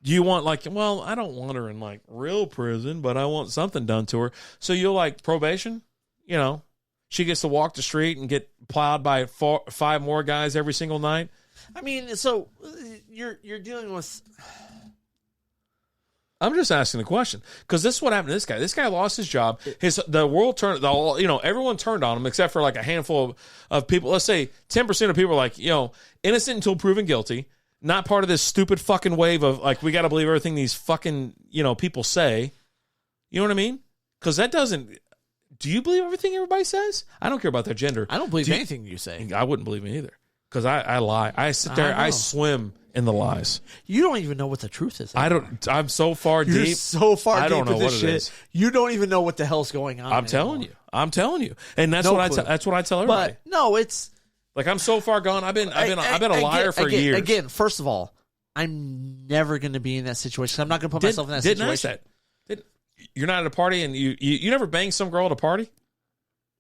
Do you want, like, well, I don't want her in, like, real prison, but I want something done to her. So you'll, like, probation? She gets to walk the street and get plowed by 5 more guys every single night? I mean, so you're dealing with... I'm just asking the question because this is what happened to this guy. This guy lost his job. The world turned. Everyone turned on him except for like a handful of people. Let's say 10% of people are like, innocent until proven guilty. Not part of this stupid fucking wave of like we got to believe everything these fucking people say. You know what I mean? Because that doesn't. Do you believe everything everybody says? I don't care about their gender. I don't believe anything you say. I wouldn't believe it either because I lie. I sit there. I swim in the lies. You don't even know what the truth is. I'm so far deep. You're so far deep. I don't know with what this it shit. is. You don't even know what the hell's going on. I'm telling you, and that's that's what I tell everybody. But no, it's like I'm so far gone. I've been a liar for years. Again, first of all, I'm never going to be in that situation. I'm not going to put myself in that situation. Didn't I say you're not at a party and you never banged some girl at a party?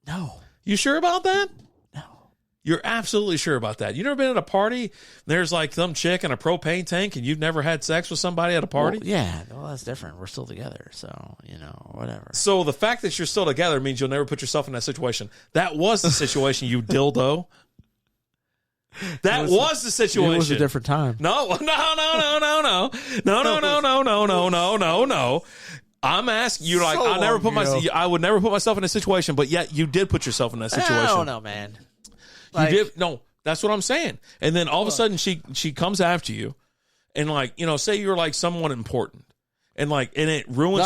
No. You sure about that? No. You're absolutely sure about that. You never been at a party, there's like some chick in a propane tank and you've never had sex with somebody at a party? Well, yeah, well, that's different. We're still together, so, whatever. So the fact that you're still together means you'll never put yourself in that situation. That was the situation, you dildo. That was the situation. It was a different time. No. I'm asking you, like, I would never put myself in a situation, but yet you did put yourself in that situation. I don't know, man. You did. No, that's what I'm saying. And then all of a sudden she comes after you and, like, say you're like someone important and it ruins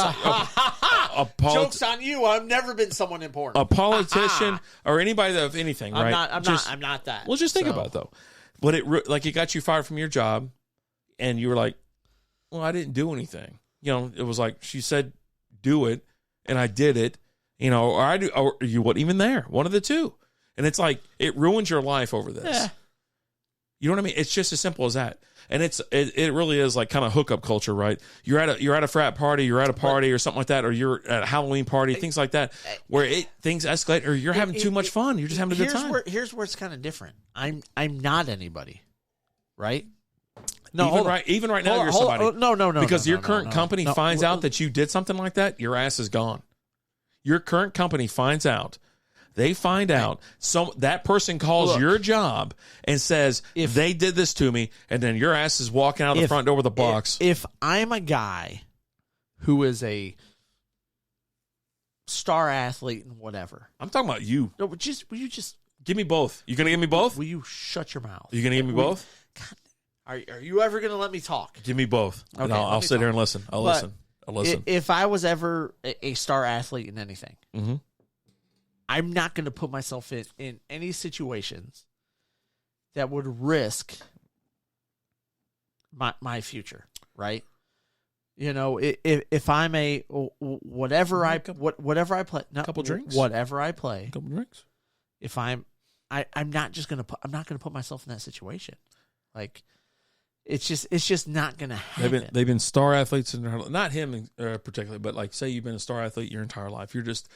Joke's on you. I've never been someone important. A politician or anybody of anything, right? I'm not that. Well, just think about it, though. But it got you fired from your job and you were like, well, I didn't do anything. It was like she said, do it, and I did it, or I do, or you weren't even there. One of the two. And it's like, it ruins your life over this. Yeah. You know what I mean? It's just as simple as that. And it really is like kind of hookup culture, right? You're at a frat party, you're at a party or something like that, or you're at a Halloween party, things like that, where things escalate, or you're having too much fun. You're just having a good time. Here's where it's kind of different. I'm not anybody, right? No, even right now, you're somebody. No. Because your current company finds out that you did something like that, your ass is gone. Your current company finds out. They find out. That person calls your job and says, if they did this to me, and then your ass is walking out the front door with a box. If I'm a guy who is a star athlete and whatever. I'm talking about you. No, but will you just... Give me both. You going to give me both? Will you shut your mouth? You going to give me both? God, are you ever going to let me talk? Give me both. Okay, I'll sit here and listen. I'll listen. If I was ever a star athlete in anything, mm-hmm. I'm not going to put myself in any situations that would risk my future, right? If I'm whatever I play, couple drinks, whatever I play, couple drinks. If I'm not going to put myself in that situation. Like, it's just not going to happen. They've been star athletes in their, not him particularly, but like, say you've been a star athlete your entire life. You're just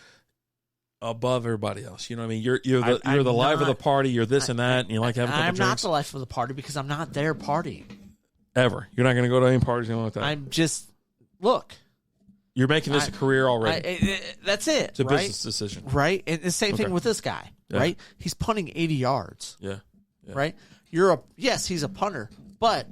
above everybody else. You know what I mean? You're the life of the party. You're this and that, and you like having a couple drinks. I'm not the life of the party because I'm not their party. Ever. You're not going to go to any parties, anything like that. I'm just, look. You're making this a career already. That's it. It's a business decision. Right? And the same thing with this guy, right? He's punting 80 yards. Yeah. Right? Yes, he's a punter, but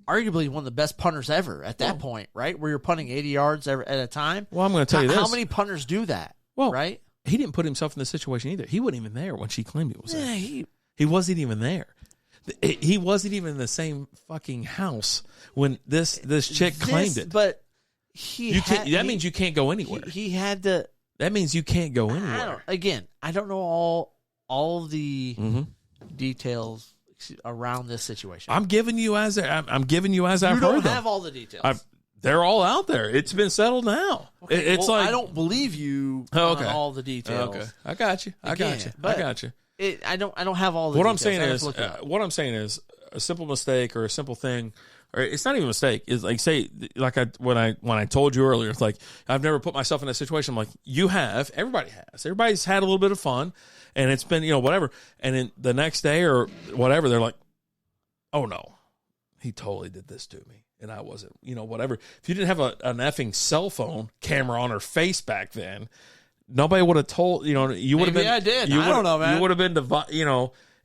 arguably one of the best punters ever at that point, right? Where you're punting 80 yards at a time. Well, I'm going to tell you this. How many punters do that? Well, right? He didn't put himself in this situation either. He wasn't even there when she claimed he was there. Yeah, he wasn't even there. He wasn't even in the same fucking house when this chick claimed it. But that means you can't go anywhere. He had to. That means you can't go anywhere. I don't know all the details around this situation. I'm giving you as I've heard them. You don't have all the details. They're all out there. It's been settled now. Okay, it's like I don't believe you on all the details. Okay, I got you. I got you. I don't have all the what details. I'm saying is a simple mistake or a simple thing, or it's not even a mistake. Is like, say, like when I told you earlier, it's like, I've never put myself in that situation. I'm like, you have. Everybody has. Everybody's had a little bit of fun, and it's been, whatever. And then the next day or whatever, they're like, oh no, he totally did this to me, and I wasn't. Whatever. If you didn't have an effing cell phone camera on her face back then, nobody would have told, you would have been. I did. I don't know, man. You would have been,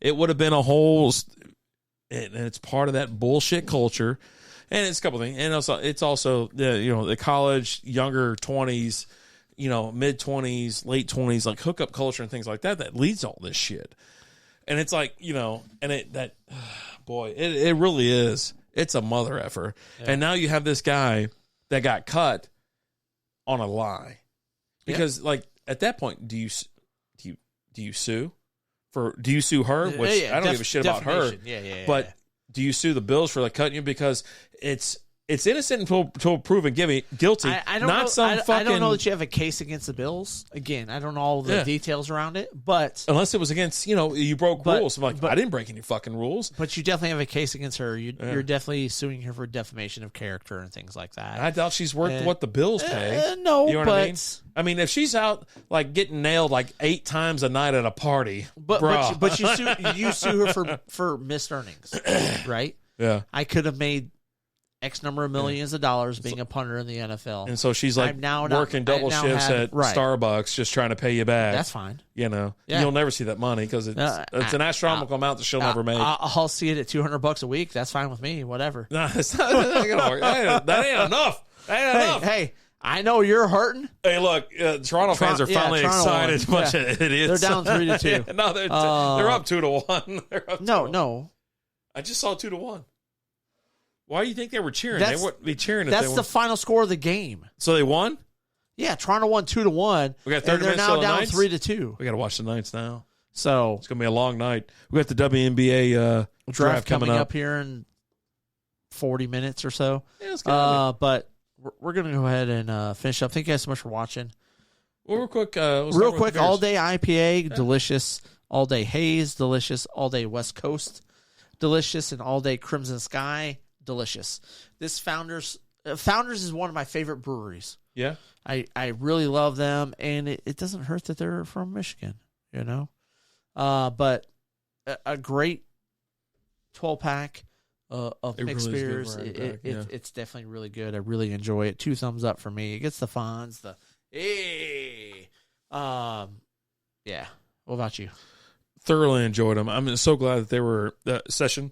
it would have been a whole, and it's part of that bullshit culture. And it's a couple things. And it's also the college, younger 20s, mid 20s, late 20s, like hookup culture and things like that leads to all this shit. And it's like, and it really is. It's a mother effer. Yeah. And now you have this guy that got cut on a lie. Because like at that point, do you sue her? Which I don't give a shit about her. Yeah. But do you sue the Bills for like cutting you? Because it's it's innocent until proven guilty. I don't know. I don't know that you have a case against the Bills. Again, I don't know all the details around it, but unless it was against, you broke rules. I'm like, I didn't break any fucking rules. But you definitely have a case against her. You're definitely suing her for defamation of character and things like that. I doubt she's worth what the Bills pay. No, you know what I mean? I mean, if she's out like getting nailed like 8 times a night at a party, but you sue her for missed earnings, right? Yeah, I could have made X number of millions of dollars being a punter in the NFL. And so she's like working double shifts at Starbucks just trying to pay you back. That's fine. You'll never see that money because it's an astronomical amount that she'll never make. I'll see it at $200 a week. That's fine with me. Whatever. No, it's not going to work. That ain't enough. Hey, I know you're hurting. Hey, look, Toronto fans are finally excited. Bunch of idiots. They're down 3-2. No, they're up 2-1. No. I just saw 2-1. Why do you think they were cheering? They wouldn't be cheering if that's the final score of the game. So they won? Yeah, Toronto won 2-1. We got 30 minutes. They're now down 3-2. We got to watch the Knights now. So it's going to be a long night. We got the WNBA draft coming up here in 40 minutes or so. Yeah, it's but we're going to go ahead and finish up. Thank you guys so much for watching. Well, real quick, all day IPA, delicious. All day haze, delicious. All day West Coast, delicious, and all day Crimson Sky. Delicious. This Founders is one of my favorite breweries. Yeah, I really love them, and it doesn't hurt that they're from Michigan, But a great 12-pack of mixed really beers. It's definitely really good. I really enjoy it. 2 thumbs up for me. It gets the Fonz. Yeah. What about you? Thoroughly enjoyed them. I'm so glad that they were session.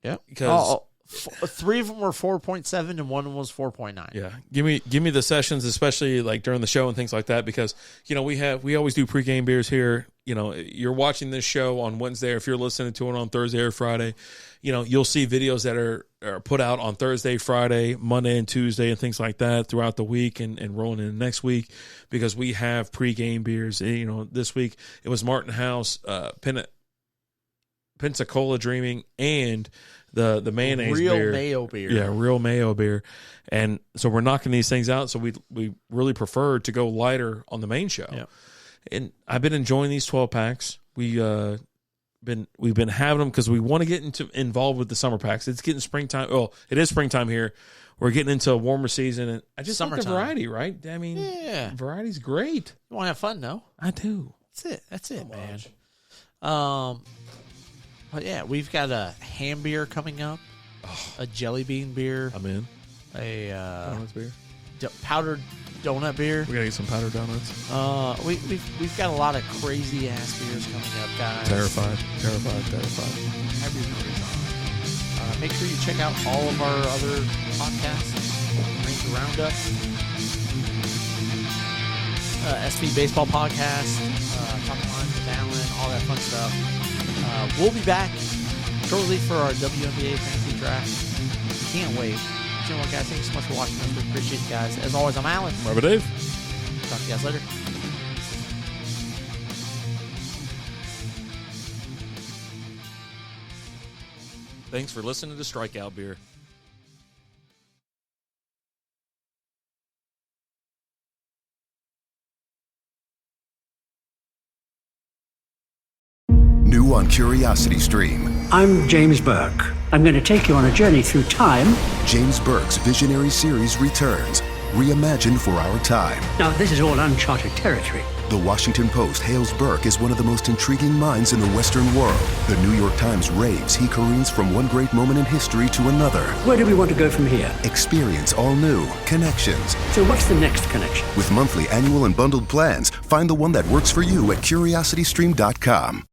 Yeah, because 3 of them were 4.7 and 1 was 4.9. Yeah, give me the sessions, especially like during the show and things like that, because we always do pregame beers here. You're watching this show on Wednesday, or if you're listening to it on Thursday or Friday, you'll see videos that are put out on Thursday, Friday, Monday, and Tuesday, and things like that throughout the week and rolling in next week, because we have pregame beers. This week it was Martin House, Pensacola Dreaming, and the mayonnaise real beer. Mayo beer. Yeah, real mayo beer. And so we're knocking these things out. So we really prefer to go lighter on the main show. Yeah. And I've been enjoying these 12-packs. We've been having them because we want to get involved with the summer packs. It's getting springtime. Well, it is springtime here. We're getting into a warmer season, and I just like the variety, right? I mean, variety's great. You want to have fun, though? I do. That's it, man. But yeah, we've got a ham beer coming up, a jelly bean beer. I'm in. A donuts beer, powdered donut beer. We gotta get some powdered donuts. We've got a lot of crazy ass beers coming up, guys. Terrified. Have your beers on. Make sure you check out all of our other podcasts. Ranger Roundup, SB Baseball Podcast, Talking Lines with Alan, all that fun stuff. We'll be back shortly for our WNBA fantasy draft. Can't wait. You know what, guys? Thank you so much for watching us. We appreciate you guys. As always, I'm Alan. Robert Dave. Talk to you guys later. Thanks for listening to Strikeout Beer. New on Curiosity Stream. I'm James Burke. I'm going to take you on a journey through time. James Burke's visionary series returns, reimagined for our time. Now, this is all uncharted territory. The Washington Post hails Burke as one of the most intriguing minds in the Western world. The New York Times raves he careens from one great moment in history to another. Where do we want to go from here? Experience all new Connections. So what's the next connection? With monthly, annual, and bundled plans, find the one that works for you at CuriosityStream.com.